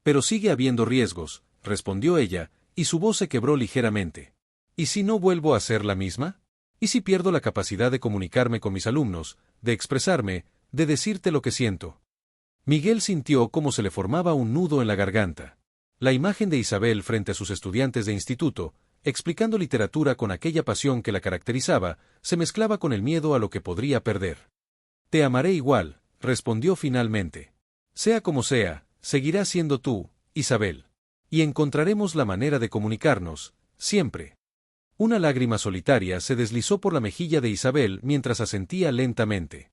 Pero sigue habiendo riesgos, respondió ella, y su voz se quebró ligeramente. ¿Y si no vuelvo a ser la misma? ¿Y si pierdo la capacidad de comunicarme con mis alumnos, de expresarme, de decirte lo que siento? Miguel sintió cómo se le formaba un nudo en la garganta. La imagen de Isabel frente a sus estudiantes de instituto, explicando literatura con aquella pasión que la caracterizaba, se mezclaba con el miedo a lo que podría perder. Te amaré igual, respondió finalmente. Sea como sea, seguirás siendo tú, Isabel. Y encontraremos la manera de comunicarnos, siempre. Una lágrima solitaria se deslizó por la mejilla de Isabel mientras asentía lentamente.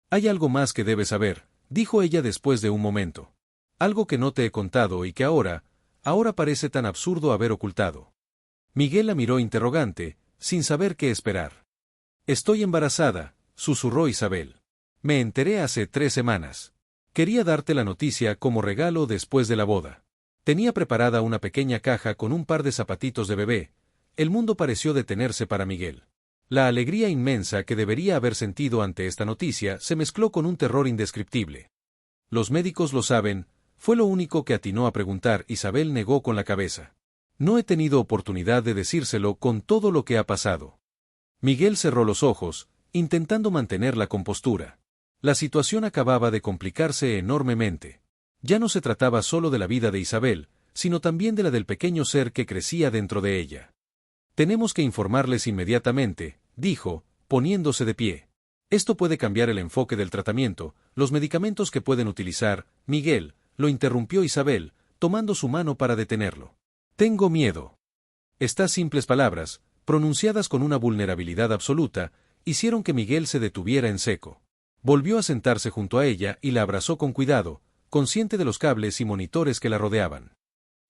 Hay algo más que debes saber, dijo ella después de un momento. Algo que no te he contado y que ahora parece tan absurdo haber ocultado. Miguel la miró interrogante, sin saber qué esperar. Estoy embarazada, susurró Isabel. Me enteré hace 3 semanas. Quería darte la noticia como regalo después de la boda. Tenía preparada una pequeña caja con un par de zapatitos de bebé. El mundo pareció detenerse para Miguel. La alegría inmensa que debería haber sentido ante esta noticia se mezcló con un terror indescriptible. Los médicos lo saben, fue lo único que atinó a preguntar. Isabel negó con la cabeza. No he tenido oportunidad de decírselo con todo lo que ha pasado. Miguel cerró los ojos, intentando mantener la compostura. La situación acababa de complicarse enormemente. Ya no se trataba solo de la vida de Isabel, sino también de la del pequeño ser que crecía dentro de ella. Tenemos que informarles inmediatamente, dijo, poniéndose de pie. Esto puede cambiar el enfoque del tratamiento, los medicamentos que pueden utilizar. Miguel, lo interrumpió Isabel, tomando su mano para detenerlo. Tengo miedo. Estas simples palabras, pronunciadas con una vulnerabilidad absoluta, hicieron que Miguel se detuviera en seco. Volvió a sentarse junto a ella y la abrazó con cuidado, consciente de los cables y monitores que la rodeaban.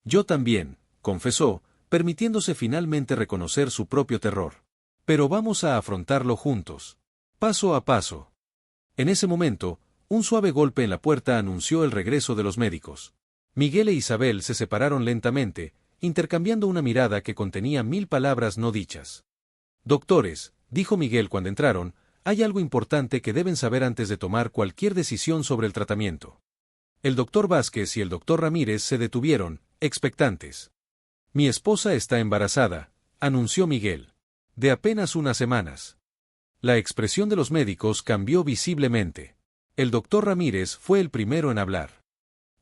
Yo también, confesó, permitiéndose finalmente reconocer su propio terror. Pero vamos a afrontarlo juntos. Paso a paso. En ese momento, un suave golpe en la puerta anunció el regreso de los médicos. Miguel e Isabel se separaron lentamente, intercambiando una mirada que contenía 1000 palabras no dichas. Doctores, dijo Miguel cuando entraron, hay algo importante que deben saber antes de tomar cualquier decisión sobre el tratamiento. El doctor Vázquez y el doctor Ramírez se detuvieron, expectantes. Mi esposa está embarazada, anunció Miguel. De apenas unas semanas. La expresión de los médicos cambió visiblemente. El doctor Ramírez fue el primero en hablar.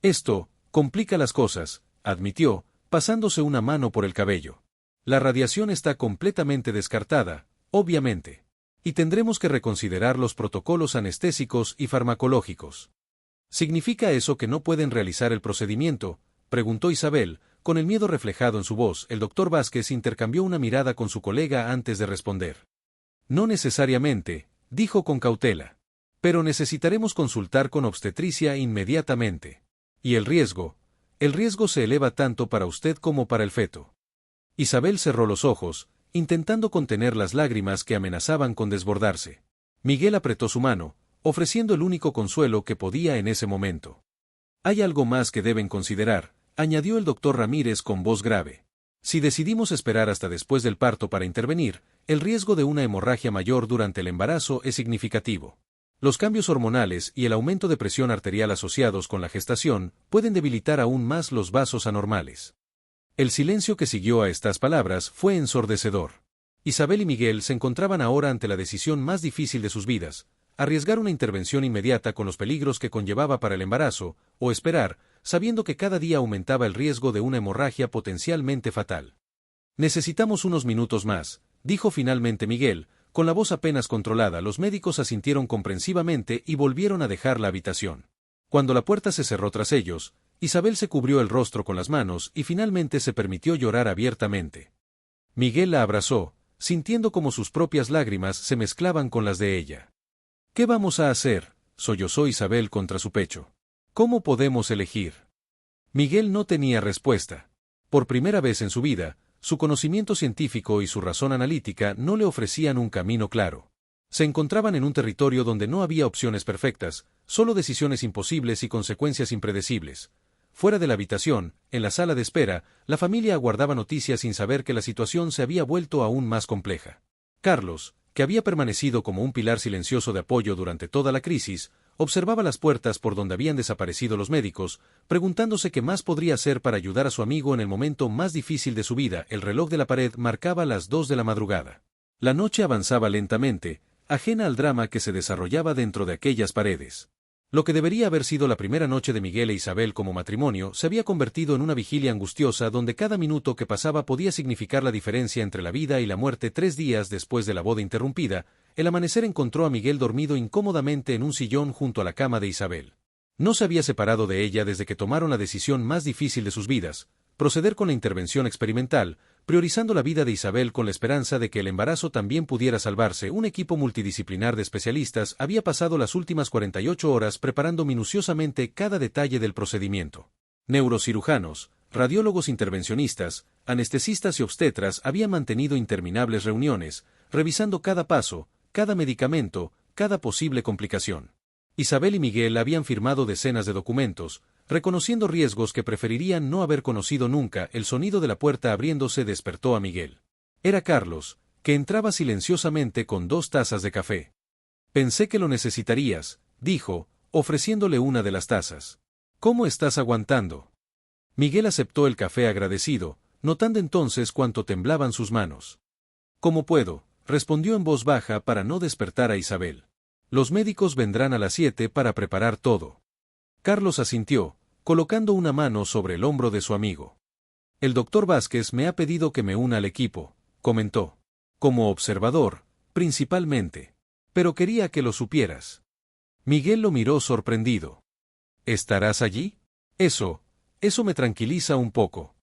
Esto complica las cosas, admitió, pasándose una mano por el cabello. La radiación está completamente descartada, obviamente. Y tendremos que reconsiderar los protocolos anestésicos y farmacológicos. ¿Significa eso que no pueden realizar el procedimiento?, preguntó Isabel, con el miedo reflejado en su voz. El doctor Vázquez intercambió una mirada con su colega antes de responder. No necesariamente, dijo con cautela. Pero necesitaremos consultar con obstetricia inmediatamente. Y el riesgo se eleva tanto para usted como para el feto. Isabel cerró los ojos, intentando contener las lágrimas que amenazaban con desbordarse. Miguel apretó su mano, ofreciendo el único consuelo que podía en ese momento. Hay algo más que deben considerar, añadió el doctor Ramírez con voz grave. Si decidimos esperar hasta después del parto para intervenir, el riesgo de una hemorragia mayor durante el embarazo es significativo. Los cambios hormonales y el aumento de presión arterial asociados con la gestación pueden debilitar aún más los vasos anormales. El silencio que siguió a estas palabras fue ensordecedor. Isabel y Miguel se encontraban ahora ante la decisión más difícil de sus vidas: arriesgar una intervención inmediata con los peligros que conllevaba para el embarazo, o esperar, sabiendo que cada día aumentaba el riesgo de una hemorragia potencialmente fatal. Necesitamos unos minutos más, dijo finalmente Miguel, con la voz apenas controlada. Los médicos asintieron comprensivamente y volvieron a dejar la habitación. Cuando la puerta se cerró tras ellos, Isabel se cubrió el rostro con las manos y finalmente se permitió llorar abiertamente. Miguel la abrazó, sintiendo como sus propias lágrimas se mezclaban con las de ella. ¿Qué vamos a hacer?, sollozó Isabel contra su pecho. ¿Cómo podemos elegir? Miguel no tenía respuesta. Por primera vez en su vida, su conocimiento científico y su razón analítica no le ofrecían un camino claro. Se encontraban en un territorio donde no había opciones perfectas, solo decisiones imposibles y consecuencias impredecibles. Fuera de la habitación, en la sala de espera, la familia aguardaba noticias sin saber que la situación se había vuelto aún más compleja. Carlos, que había permanecido como un pilar silencioso de apoyo durante toda la crisis, observaba las puertas por donde habían desaparecido los médicos, preguntándose qué más podría hacer para ayudar a su amigo en el momento más difícil de su vida. El reloj de la pared marcaba las 2 de la madrugada. La noche avanzaba lentamente, ajena al drama que se desarrollaba dentro de aquellas paredes. Lo que debería haber sido la primera noche de Miguel e Isabel como matrimonio se había convertido en una vigilia angustiosa donde cada minuto que pasaba podía significar la diferencia entre la vida y la muerte. 3 días después de la boda interrumpida, el amanecer encontró a Miguel dormido incómodamente en un sillón junto a la cama de Isabel. No se había separado de ella desde que tomaron la decisión más difícil de sus vidas: proceder con la intervención experimental, priorizando la vida de Isabel con la esperanza de que el embarazo también pudiera salvarse. Un equipo multidisciplinar de especialistas había pasado las últimas 48 horas preparando minuciosamente cada detalle del procedimiento. Neurocirujanos, radiólogos intervencionistas, anestesistas y obstetras habían mantenido interminables reuniones, revisando cada paso, cada medicamento, cada posible complicación. Isabel y Miguel habían firmado decenas de documentos, reconociendo riesgos que preferirían no haber conocido nunca. El sonido de la puerta abriéndose despertó a Miguel. Era Carlos, que entraba silenciosamente con 2 tazas de café. Pensé que lo necesitarías, dijo, ofreciéndole una de las tazas. ¿Cómo estás aguantando? Miguel aceptó el café agradecido, notando entonces cuánto temblaban sus manos. ¿Cómo puedo?, respondió en voz baja para no despertar a Isabel. Los médicos vendrán a las 7 para preparar todo. Carlos asintió, colocando una mano sobre el hombro de su amigo. El doctor Vázquez me ha pedido que me una al equipo, comentó. Como observador, principalmente. Pero quería que lo supieras. Miguel lo miró sorprendido. ¿Estarás allí? Eso me tranquiliza un poco.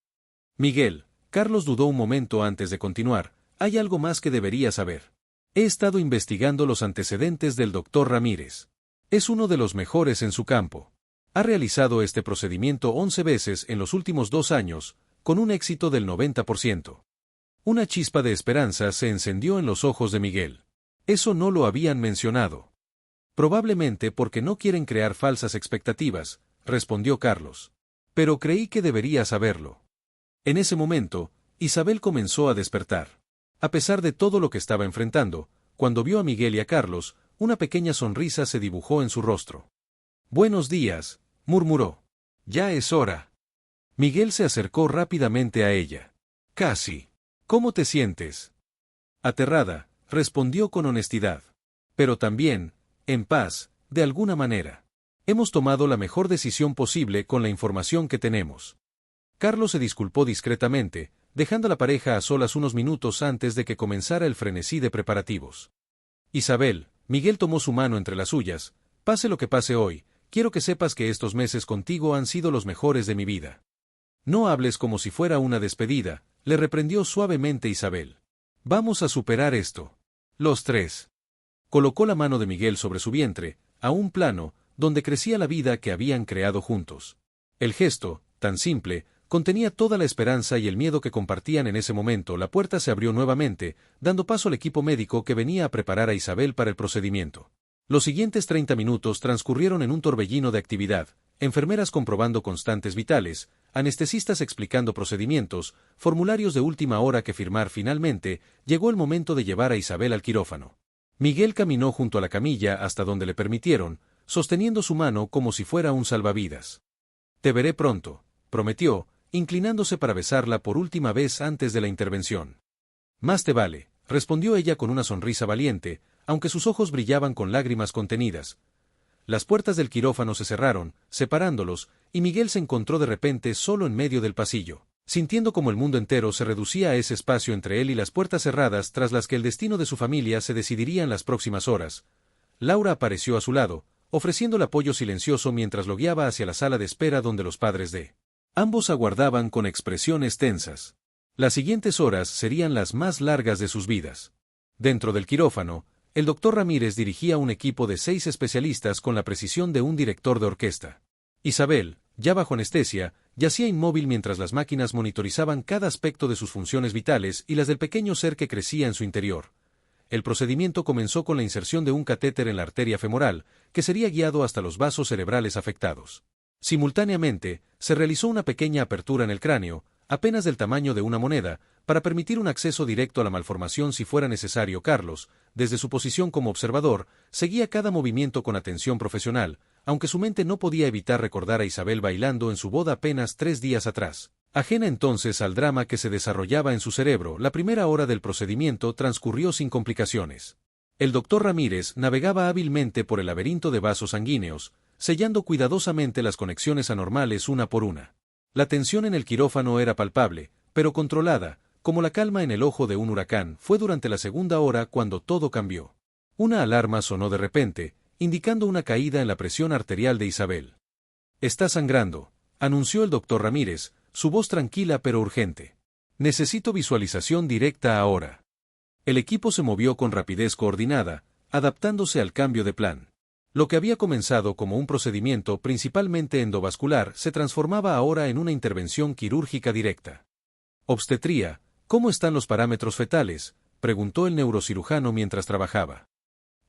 Miguel, Carlos dudó un momento antes de continuar. Hay algo más que debería saber. He estado investigando los antecedentes del doctor Ramírez. Es uno de los mejores en su campo. Ha realizado este procedimiento 11 veces en los últimos 2 años, con un éxito del 90%. Una chispa de esperanza se encendió en los ojos de Miguel. Eso no lo habían mencionado. Probablemente porque no quieren crear falsas expectativas, respondió Carlos. Pero creí que debería saberlo. En ese momento, Isabel comenzó a despertar. A pesar de todo lo que estaba enfrentando, cuando vio a Miguel y a Carlos, una pequeña sonrisa se dibujó en su rostro. «Buenos días», murmuró. «Ya es hora». Miguel se acercó rápidamente a ella. «Casi. ¿Cómo te sientes?» Aterrada, respondió con honestidad. «Pero también, en paz, de alguna manera. Hemos tomado la mejor decisión posible con la información que tenemos». Carlos se disculpó discretamente, dejando a la pareja a solas unos minutos antes de que comenzara el frenesí de preparativos. «Isabel», Miguel tomó su mano entre las suyas, «pase lo que pase hoy, quiero que sepas que estos meses contigo han sido los mejores de mi vida». «No hables como si fuera una despedida», le reprendió suavemente Isabel. «Vamos a superar esto. Los 3». Colocó la mano de Miguel sobre su vientre, a un plano, donde crecía la vida que habían creado juntos. El gesto, tan simple, contenía toda la esperanza y el miedo que compartían en ese momento. La puerta se abrió nuevamente, dando paso al equipo médico que venía a preparar a Isabel para el procedimiento. Los siguientes 30 minutos transcurrieron en un torbellino de actividad: enfermeras comprobando constantes vitales, anestesistas explicando procedimientos, formularios de última hora que firmar. Finalmente, llegó el momento de llevar a Isabel al quirófano. Miguel caminó junto a la camilla hasta donde le permitieron, sosteniendo su mano como si fuera un salvavidas. Te veré pronto, prometió, inclinándose para besarla por última vez antes de la intervención. Más te vale, respondió ella con una sonrisa valiente, aunque sus ojos brillaban con lágrimas contenidas. Las puertas del quirófano se cerraron, separándolos, y Miguel se encontró de repente solo en medio del pasillo, sintiendo como el mundo entero se reducía a ese espacio entre él y las puertas cerradas tras las que el destino de su familia se decidiría en las próximas horas. Laura apareció a su lado, ofreciéndole apoyo silencioso mientras lo guiaba hacia la sala de espera donde los padres de ambos aguardaban con expresiones tensas. Las siguientes horas serían las más largas de sus vidas. Dentro del quirófano, el doctor Ramírez dirigía un equipo de 6 especialistas con la precisión de un director de orquesta. Isabel, ya bajo anestesia, yacía inmóvil mientras las máquinas monitorizaban cada aspecto de sus funciones vitales y las del pequeño ser que crecía en su interior. El procedimiento comenzó con la inserción de un catéter en la arteria femoral, que sería guiado hasta los vasos cerebrales afectados. Simultáneamente, se realizó una pequeña apertura en el cráneo, apenas del tamaño de una moneda, para permitir un acceso directo a la malformación si fuera necesario. Carlos, desde su posición como observador, seguía cada movimiento con atención profesional, aunque su mente no podía evitar recordar a Isabel bailando en su boda apenas 3 días atrás. Ajena entonces al drama que se desarrollaba en su cerebro, la primera hora del procedimiento transcurrió sin complicaciones. El doctor Ramírez navegaba hábilmente por el laberinto de vasos sanguíneos, sellando cuidadosamente las conexiones anormales una por una. La tensión en el quirófano era palpable, pero controlada, como la calma en el ojo de un huracán. Fue durante la segunda hora cuando todo cambió. Una alarma sonó de repente, indicando una caída en la presión arterial de Isabel. «Está sangrando», anunció el doctor Ramírez, su voz tranquila pero urgente. «Necesito visualización directa ahora». El equipo se movió con rapidez coordinada, adaptándose al cambio de plan. Lo que había comenzado como un procedimiento principalmente endovascular se transformaba ahora en una intervención quirúrgica directa. «Obstetría, ¿cómo están los parámetros fetales?», preguntó el neurocirujano mientras trabajaba.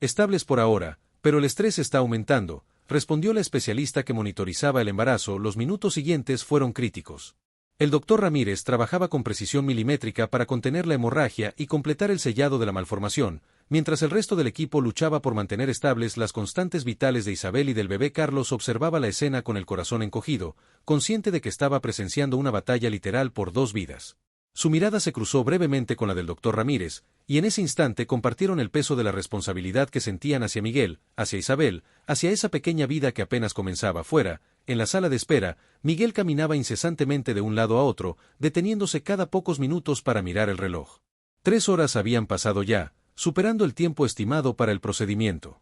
«Estables por ahora, pero el estrés está aumentando», respondió la especialista que monitorizaba el embarazo. Los minutos siguientes fueron críticos. El doctor Ramírez trabajaba con precisión milimétrica para contener la hemorragia y completar el sellado de la malformación, mientras el resto del equipo luchaba por mantener estables las constantes vitales de Isabel y del bebé. Carlos observaba la escena con el corazón encogido, consciente de que estaba presenciando una batalla literal por 2 vidas. Su mirada se cruzó brevemente con la del doctor Ramírez, y en ese instante compartieron el peso de la responsabilidad que sentían hacia Miguel, hacia Isabel, hacia esa pequeña vida que apenas comenzaba. Fuera, en la sala de espera, Miguel caminaba incesantemente de un lado a otro, deteniéndose cada pocos minutos para mirar el reloj. 3 horas habían pasado ya, superando el tiempo estimado para el procedimiento.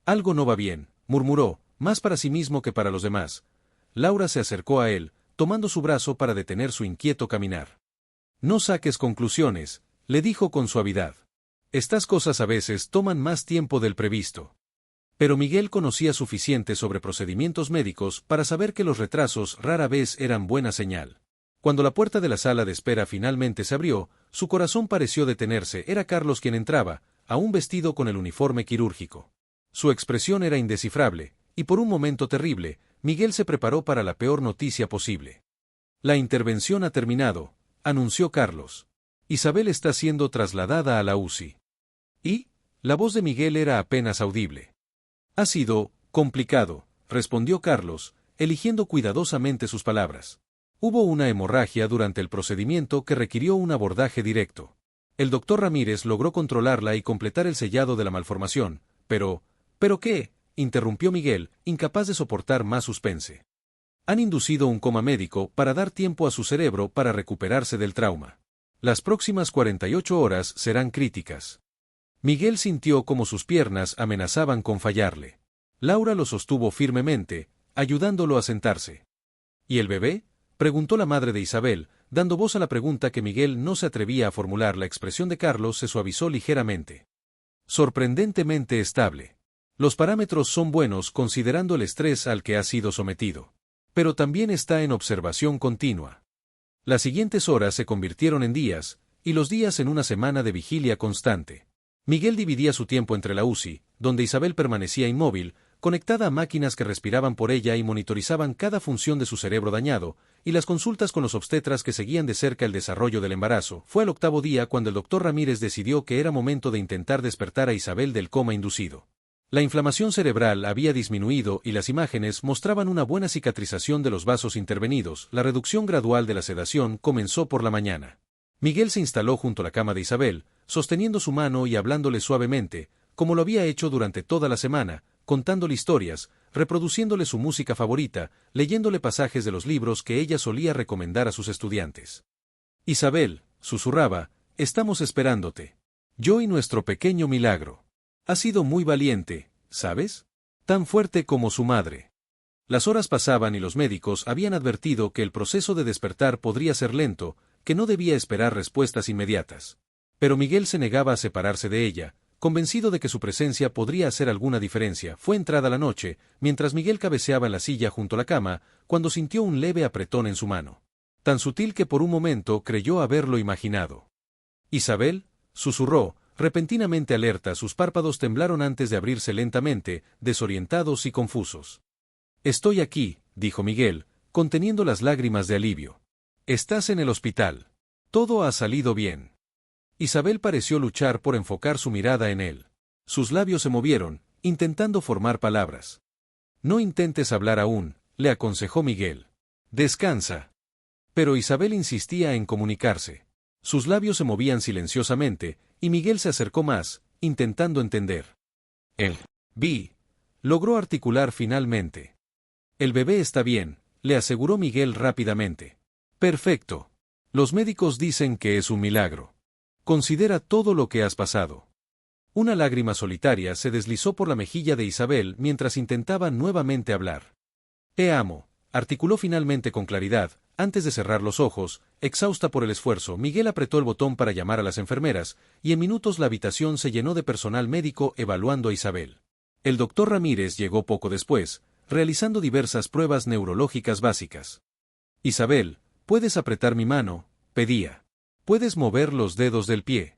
«Algo no va bien», murmuró, más para sí mismo que para los demás. Laura se acercó a él, tomando su brazo para detener su inquieto caminar. «No saques conclusiones», le dijo con suavidad. «Estas cosas a veces toman más tiempo del previsto». Pero Miguel conocía suficiente sobre procedimientos médicos para saber que los retrasos rara vez eran buena señal. Cuando la puerta de la sala de espera finalmente se abrió, su corazón pareció detenerse. Era Carlos quien entraba, aún vestido con el uniforme quirúrgico. Su expresión era indescifrable, y por un momento terrible, Miguel se preparó para la peor noticia posible. «La intervención ha terminado», anunció Carlos. «Isabel está siendo trasladada a la UCI». «¿Y?», la voz de Miguel era apenas audible. «Ha sido complicado», respondió Carlos, eligiendo cuidadosamente sus palabras. «Hubo una hemorragia durante el procedimiento que requirió un abordaje directo. El doctor Ramírez logró controlarla y completar el sellado de la malformación, pero qué», interrumpió Miguel, incapaz de soportar más suspense. «Han inducido un coma médico para dar tiempo a su cerebro para recuperarse del trauma. Las próximas 48 horas serán críticas». Miguel sintió como sus piernas amenazaban con fallarle. Laura lo sostuvo firmemente, ayudándolo a sentarse. «¿Y el bebé?», preguntó la madre de Isabel, dando voz a la pregunta que Miguel no se atrevía a formular. La expresión de Carlos se suavizó ligeramente. «Sorprendentemente estable. Los parámetros son buenos considerando el estrés al que ha sido sometido. Pero también está en observación continua». Las siguientes horas se convirtieron en días, y los días en una semana de vigilia constante. Miguel dividía su tiempo entre la UCI, donde Isabel permanecía inmóvil, conectada a máquinas que respiraban por ella y monitorizaban cada función de su cerebro dañado, y las consultas con los obstetras que seguían de cerca el desarrollo del embarazo. Fue el 8º día cuando el doctor Ramírez decidió que era momento de intentar despertar a Isabel del coma inducido. La inflamación cerebral había disminuido y las imágenes mostraban una buena cicatrización de los vasos intervenidos. La reducción gradual de la sedación comenzó por la mañana. Miguel se instaló junto a la cama de Isabel, sosteniendo su mano y hablándole suavemente, como lo había hecho durante toda la semana, contándole historias, reproduciéndole su música favorita, leyéndole pasajes de los libros que ella solía recomendar a sus estudiantes. Isabel, susurraba, estamos esperándote. Yo y nuestro pequeño milagro. Ha sido muy valiente, ¿sabes? Tan fuerte como su madre. Las horas pasaban y los médicos habían advertido que el proceso de despertar podría ser lento, que no debía esperar respuestas inmediatas. Pero Miguel se negaba a separarse de ella, convencido de que su presencia podría hacer alguna diferencia. Fue entrada la noche, mientras Miguel cabeceaba en la silla junto a la cama, cuando sintió un leve apretón en su mano. Tan sutil que por un momento creyó haberlo imaginado. Isabel, susurró, repentinamente alerta, sus párpados temblaron antes de abrirse lentamente, desorientados y confusos. Estoy aquí, dijo Miguel, conteniendo las lágrimas de alivio. Estás en el hospital. Todo ha salido bien. Isabel pareció luchar por enfocar su mirada en él. Sus labios se movieron, intentando formar palabras. No intentes hablar aún, le aconsejó Miguel. Descansa. Pero Isabel insistía en comunicarse. Sus labios se movían silenciosamente, y Miguel se acercó más, intentando entender. Él, logró articular finalmente. El bebé está bien, le aseguró Miguel rápidamente. Perfecto. Los médicos dicen que es un milagro. Considera todo lo que has pasado. Una lágrima solitaria se deslizó por la mejilla de Isabel mientras intentaba nuevamente hablar. Te amo, articuló finalmente con claridad, antes de cerrar los ojos, exhausta por el esfuerzo. Miguel apretó el botón para llamar a las enfermeras, y en minutos la habitación se llenó de personal médico evaluando a Isabel. El doctor Ramírez llegó poco después, realizando diversas pruebas neurológicas básicas. Isabel, ¿puedes apretar mi mano?, pedía. ¿Puedes mover los dedos del pie?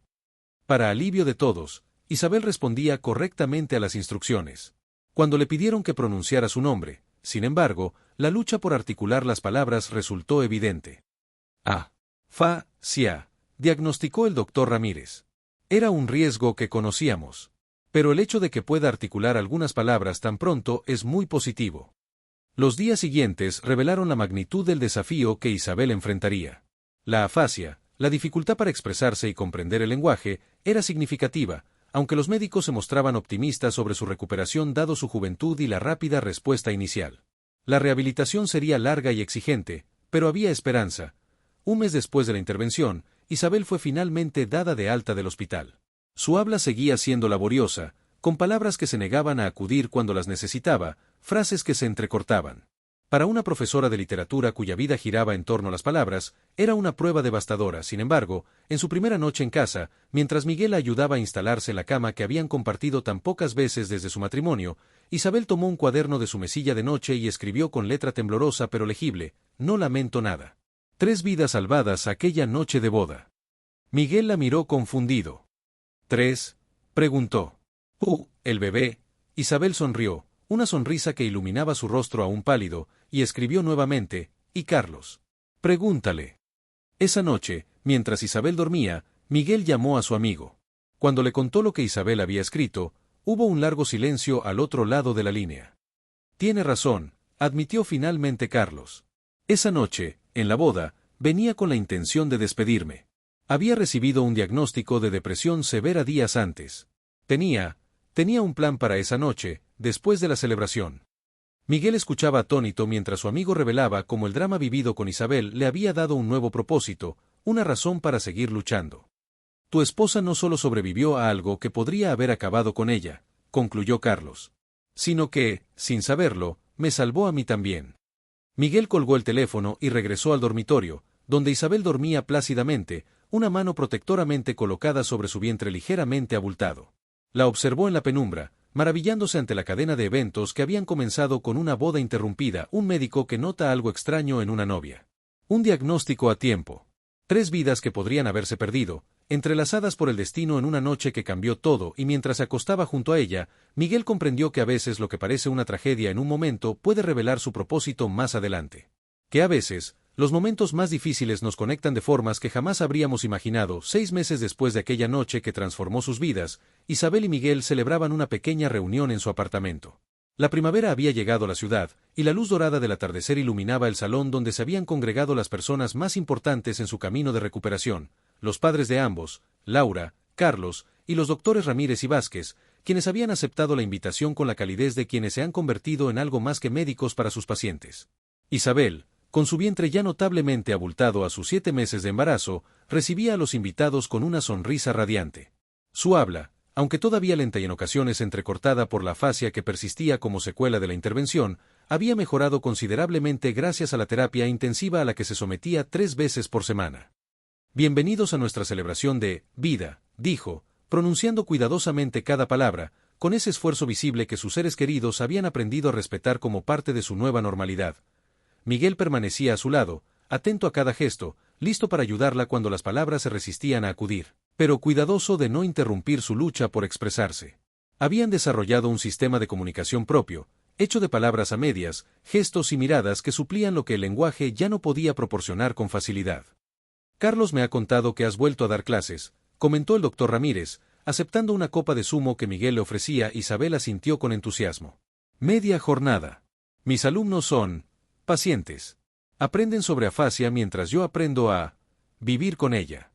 Para alivio de todos, Isabel respondía correctamente a las instrucciones. Cuando le pidieron que pronunciara su nombre, sin embargo, la lucha por articular las palabras resultó evidente. Afasia, diagnosticó el doctor Ramírez. Era un riesgo que conocíamos. Pero el hecho de que pueda articular algunas palabras tan pronto es muy positivo. Los días siguientes revelaron la magnitud del desafío que Isabel enfrentaría. La afasia, la dificultad para expresarse y comprender el lenguaje, era significativa, aunque los médicos se mostraban optimistas sobre su recuperación dado su juventud y la rápida respuesta inicial. La rehabilitación sería larga y exigente, pero había esperanza. Un mes después de la intervención, Isabel fue finalmente dada de alta del hospital. Su habla seguía siendo laboriosa, con palabras que se negaban a acudir cuando las necesitaba, frases que se entrecortaban. Para una profesora de literatura cuya vida giraba en torno a las palabras, era una prueba devastadora. Sin embargo, en su primera noche en casa, mientras Miguel la ayudaba a instalarse en la cama que habían compartido tan pocas veces desde su matrimonio, Isabel tomó un cuaderno de su mesilla de noche y escribió con letra temblorosa pero legible: no lamento nada. 3 vidas salvadas aquella noche de boda. Miguel la miró confundido. ¿3? Preguntó. El bebé. Isabel sonrió, una sonrisa que iluminaba su rostro aún pálido, y escribió nuevamente: ¿y Carlos? Pregúntale. Esa noche, mientras Isabel dormía, Miguel llamó a su amigo. Cuando le contó lo que Isabel había escrito, hubo un largo silencio al otro lado de la línea. Tiene razón, admitió finalmente Carlos. Esa noche, en la boda, venía con la intención de despedirme. Había recibido un diagnóstico de depresión severa días antes. Tenía un plan para esa noche, después de la celebración. Miguel escuchaba atónito mientras su amigo revelaba cómo el drama vivido con Isabel le había dado un nuevo propósito, una razón para seguir luchando. Tu esposa no solo sobrevivió a algo que podría haber acabado con ella, concluyó Carlos, sino que, sin saberlo, me salvó a mí también. Miguel colgó el teléfono y regresó al dormitorio, donde Isabel dormía plácidamente, una mano protectoramente colocada sobre su vientre ligeramente abultado. La observó en la penumbra, maravillándose ante la cadena de eventos que habían comenzado con una boda interrumpida, un médico que nota algo extraño en una novia. Un diagnóstico a tiempo. 3 vidas que podrían haberse perdido, Entrelazadas por el destino en una noche que cambió todo y mientras se acostaba junto a ella, Miguel comprendió que a veces lo que parece una tragedia en un momento puede revelar su propósito más adelante. Que a veces, los momentos más difíciles nos conectan de formas que jamás habríamos imaginado. 6 meses después de aquella noche que transformó sus vidas, Isabel y Miguel celebraban una pequeña reunión en su apartamento. La primavera había llegado a la ciudad, y la luz dorada del atardecer iluminaba el salón donde se habían congregado las personas más importantes en su camino de recuperación, los padres de ambos, Laura, Carlos, y los doctores Ramírez y Vázquez, quienes habían aceptado la invitación con la calidez de quienes se han convertido en algo más que médicos para sus pacientes. Isabel, con su vientre ya notablemente abultado a sus 7 meses de embarazo, recibía a los invitados con una sonrisa radiante. Su habla, aunque todavía lenta y en ocasiones entrecortada por la afasia que persistía como secuela de la intervención, había mejorado considerablemente gracias a la terapia intensiva a la que se sometía 3 veces por semana. «Bienvenidos a nuestra celebración de vida», dijo, pronunciando cuidadosamente cada palabra, con ese esfuerzo visible que sus seres queridos habían aprendido a respetar como parte de su nueva normalidad. Miguel permanecía a su lado, atento a cada gesto, listo para ayudarla cuando las palabras se resistían a acudir, pero cuidadoso de no interrumpir su lucha por expresarse. Habían desarrollado un sistema de comunicación propio, hecho de palabras a medias, gestos y miradas que suplían lo que el lenguaje ya no podía proporcionar con facilidad. «Carlos me ha contado que has vuelto a dar clases», comentó el doctor Ramírez, aceptando una copa de zumo que Miguel le ofrecía. Isabel asintió con entusiasmo. «Media jornada. Mis alumnos son pacientes. Aprenden sobre afasia mientras yo aprendo a vivir con ella».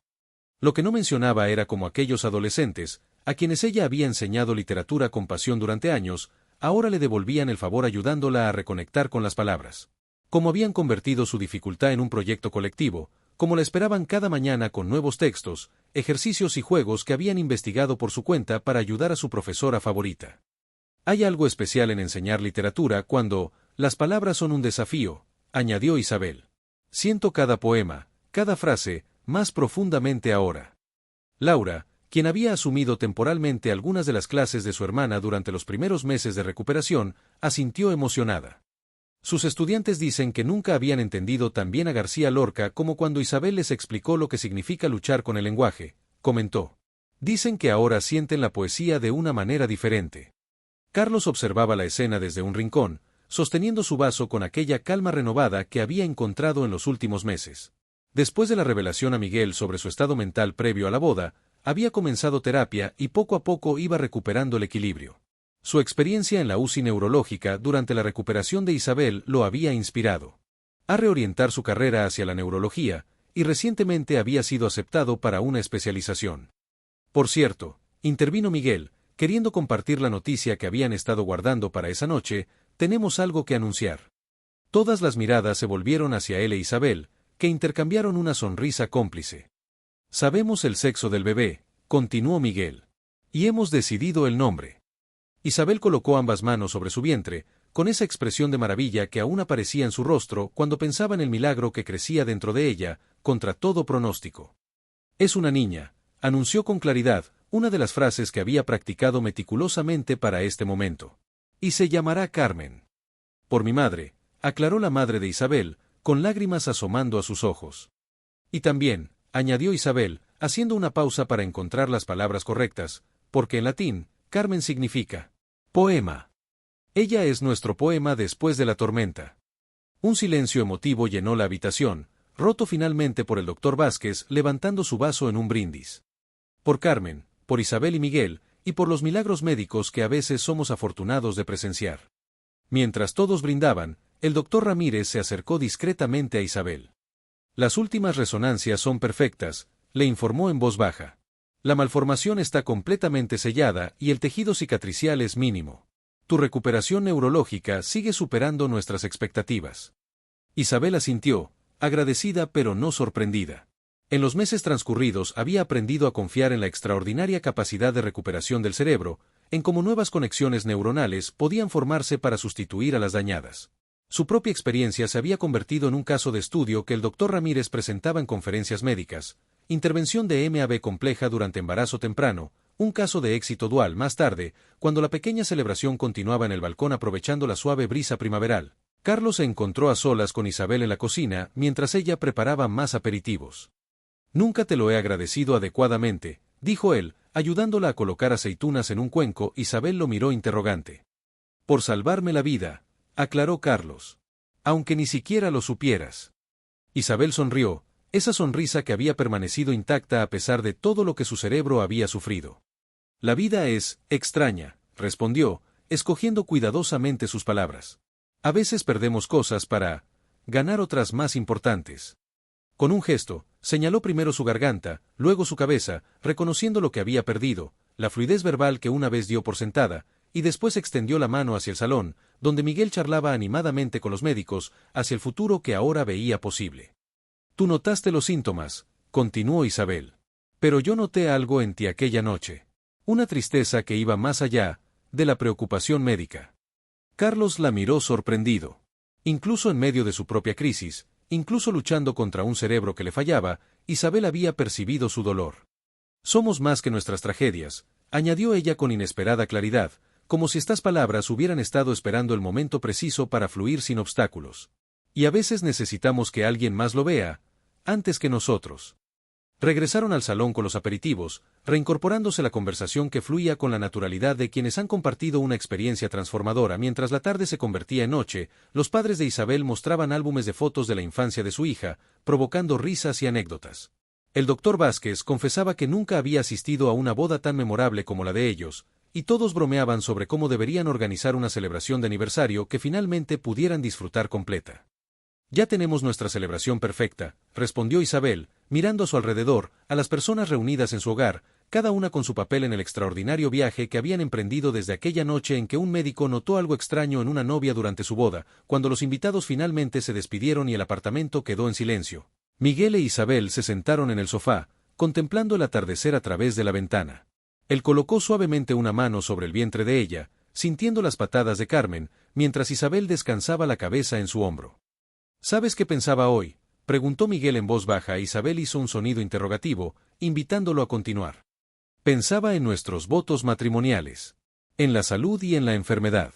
Lo que no mencionaba era cómo aquellos adolescentes, a quienes ella había enseñado literatura con pasión durante años, ahora le devolvían el favor ayudándola a reconectar con las palabras. Cómo habían convertido su dificultad en un proyecto colectivo, como la esperaban cada mañana con nuevos textos, ejercicios y juegos que habían investigado por su cuenta para ayudar a su profesora favorita. «Hay algo especial en enseñar literatura cuando las palabras son un desafío», añadió Isabel. «Siento cada poema, cada frase, más profundamente ahora». Laura, quien había asumido temporalmente algunas de las clases de su hermana durante los primeros meses de recuperación, asintió emocionada. Sus estudiantes dicen que nunca habían entendido tan bien a García Lorca como cuando Isabel les explicó lo que significa luchar con el lenguaje, comentó. Dicen que ahora sienten la poesía de una manera diferente. Carlos observaba la escena desde un rincón, sosteniendo su vaso con aquella calma renovada que había encontrado en los últimos meses. Después de la revelación a Miguel sobre su estado mental previo a la boda, había comenzado terapia y poco a poco iba recuperando el equilibrio. Su experiencia en la UCI neurológica durante la recuperación de Isabel lo había inspirado a reorientar su carrera hacia la neurología, y recientemente había sido aceptado para una especialización. Por cierto, intervino Miguel, queriendo compartir la noticia que habían estado guardando para esa noche. «Tenemos algo que anunciar». Todas las miradas se volvieron hacia él e Isabel, que intercambiaron una sonrisa cómplice. «Sabemos el sexo del bebé», continuó Miguel. «Y hemos decidido el nombre». Isabel colocó ambas manos sobre su vientre, con esa expresión de maravilla que aún aparecía en su rostro cuando pensaba en el milagro que crecía dentro de ella, contra todo pronóstico. «Es una niña», anunció con claridad, una de las frases que había practicado meticulosamente para este momento. «Y se llamará Carmen». «Por mi madre», aclaró la madre de Isabel, con lágrimas asomando a sus ojos. «Y también», añadió Isabel, haciendo una pausa para encontrar las palabras correctas, «porque en latín, Carmen significa poema. Ella es nuestro poema después de la tormenta». Un silencio emotivo llenó la habitación, roto finalmente por el doctor Vázquez levantando su vaso en un brindis. Por Carmen, por Isabel y Miguel, y por los milagros médicos que a veces somos afortunados de presenciar. Mientras todos brindaban, el doctor Ramírez se acercó discretamente a Isabel. «Las últimas resonancias son perfectas», le informó en voz baja. «La malformación está completamente sellada y el tejido cicatricial es mínimo. Tu recuperación neurológica sigue superando nuestras expectativas». Isabel asintió, agradecida pero no sorprendida. En los meses transcurridos había aprendido a confiar en la extraordinaria capacidad de recuperación del cerebro, en cómo nuevas conexiones neuronales podían formarse para sustituir a las dañadas. Su propia experiencia se había convertido en un caso de estudio que el doctor Ramírez presentaba en conferencias médicas. Intervención de MAB compleja durante embarazo temprano, un caso de éxito dual más tarde, cuando la pequeña celebración continuaba en el balcón aprovechando la suave brisa primaveral. Carlos se encontró a solas con Isabel en la cocina mientras ella preparaba más aperitivos. Nunca te lo he agradecido adecuadamente, dijo él, ayudándola a colocar aceitunas en un cuenco. Isabel lo miró interrogante. Por salvarme la vida, aclaró Carlos. Aunque ni siquiera lo supieras. Isabel sonrió, esa sonrisa que había permanecido intacta a pesar de todo lo que su cerebro había sufrido. La vida es extraña, respondió, escogiendo cuidadosamente sus palabras. A veces perdemos cosas para ganar otras más importantes. Con un gesto, señaló primero su garganta, luego su cabeza, reconociendo lo que había perdido, la fluidez verbal que una vez dio por sentada, y después extendió la mano hacia el salón, donde Miguel charlaba animadamente con los médicos, hacia el futuro que ahora veía posible. Tú notaste los síntomas, continuó Isabel. Pero yo noté algo en ti aquella noche. Una tristeza que iba más allá de la preocupación médica. Carlos la miró sorprendido. Incluso en medio de su propia crisis, incluso luchando contra un cerebro que le fallaba, Isabel había percibido su dolor. Somos más que nuestras tragedias, añadió ella con inesperada claridad, como si estas palabras hubieran estado esperando el momento preciso para fluir sin obstáculos. Y a veces necesitamos que alguien más lo vea, antes que nosotros. Regresaron al salón con los aperitivos, reincorporándose la conversación que fluía con la naturalidad de quienes han compartido una experiencia transformadora. Mientras la tarde se convertía en noche, los padres de Isabel mostraban álbumes de fotos de la infancia de su hija, provocando risas y anécdotas. El doctor Vázquez confesaba que nunca había asistido a una boda tan memorable como la de ellos, y todos bromeaban sobre cómo deberían organizar una celebración de aniversario que finalmente pudieran disfrutar completa. Ya tenemos nuestra celebración perfecta, respondió Isabel, mirando a su alrededor, a las personas reunidas en su hogar, cada una con su papel en el extraordinario viaje que habían emprendido desde aquella noche en que un médico notó algo extraño en una novia durante su boda, cuando los invitados finalmente se despidieron y el apartamento quedó en silencio. Miguel e Isabel se sentaron en el sofá, contemplando el atardecer a través de la ventana. Él colocó suavemente una mano sobre el vientre de ella, sintiendo las patadas de Carmen, mientras Isabel descansaba la cabeza en su hombro. ¿Sabes qué pensaba hoy?, preguntó Miguel en voz baja. Isabel hizo un sonido interrogativo, invitándolo a continuar. Pensaba en nuestros votos matrimoniales. En la salud y en la enfermedad.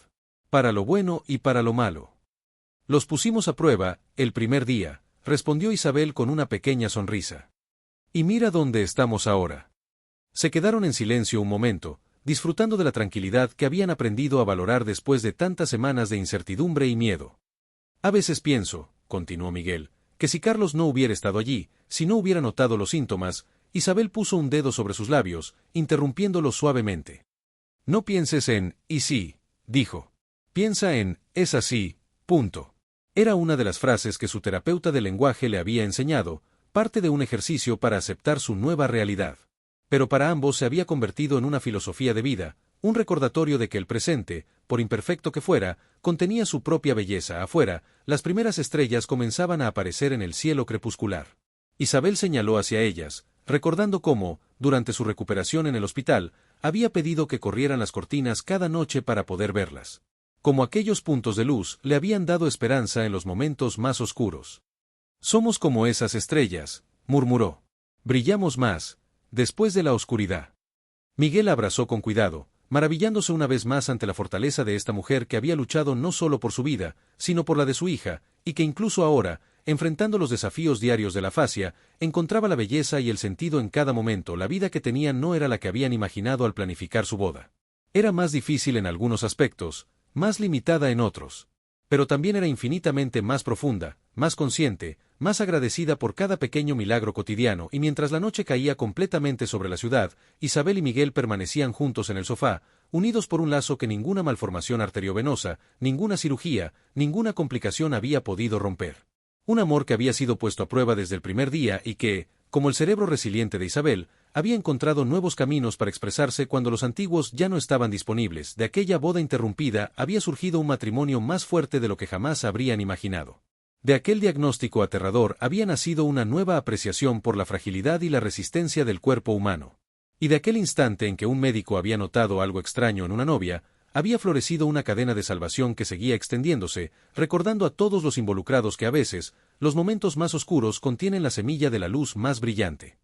Para lo bueno y para lo malo. Los pusimos a prueba, el primer día, respondió Isabel con una pequeña sonrisa. Y mira dónde estamos ahora. Se quedaron en silencio un momento, disfrutando de la tranquilidad que habían aprendido a valorar después de tantas semanas de incertidumbre y miedo. A veces pienso, continuó Miguel, que si Carlos no hubiera estado allí, si no hubiera notado los síntomas. Isabel puso un dedo sobre sus labios, interrumpiéndolo suavemente. No pienses en, y sí, dijo. Piensa en, es así, punto. Era una de las frases que su terapeuta de lenguaje le había enseñado, parte de un ejercicio para aceptar su nueva realidad. Pero para ambos se había convertido en una filosofía de vida, un recordatorio de que el presente, por imperfecto que fuera, contenía su propia belleza. Afuera, las primeras estrellas comenzaban a aparecer en el cielo crepuscular. Isabel señaló hacia ellas, recordando cómo, durante su recuperación en el hospital, había pedido que corrieran las cortinas cada noche para poder verlas. Como aquellos puntos de luz le habían dado esperanza en los momentos más oscuros. Somos como esas estrellas, murmuró. Brillamos más, después de la oscuridad. Miguel la abrazó con cuidado, maravillándose una vez más ante la fortaleza de esta mujer que había luchado no solo por su vida, sino por la de su hija, y que incluso ahora, enfrentando los desafíos diarios de la fascia, encontraba la belleza y el sentido en cada momento. La vida que tenían no era la que habían imaginado al planificar su boda. Era más difícil en algunos aspectos, más limitada en otros. Pero también era infinitamente más profunda, más consciente, más agradecida por cada pequeño milagro cotidiano. Y mientras la noche caía completamente sobre la ciudad, Isabel y Miguel permanecían juntos en el sofá, unidos por un lazo que ninguna malformación arteriovenosa, ninguna cirugía, ninguna complicación había podido romper. Un amor que había sido puesto a prueba desde el primer día y que, como el cerebro resiliente de Isabel, había encontrado nuevos caminos para expresarse cuando los antiguos ya no estaban disponibles. De aquella boda interrumpida había surgido un matrimonio más fuerte de lo que jamás habrían imaginado. De aquel diagnóstico aterrador había nacido una nueva apreciación por la fragilidad y la resistencia del cuerpo humano. Y de aquel instante en que un médico había notado algo extraño en una novia, había florecido una cadena de salvación que seguía extendiéndose, recordando a todos los involucrados que a veces, los momentos más oscuros contienen la semilla de la luz más brillante.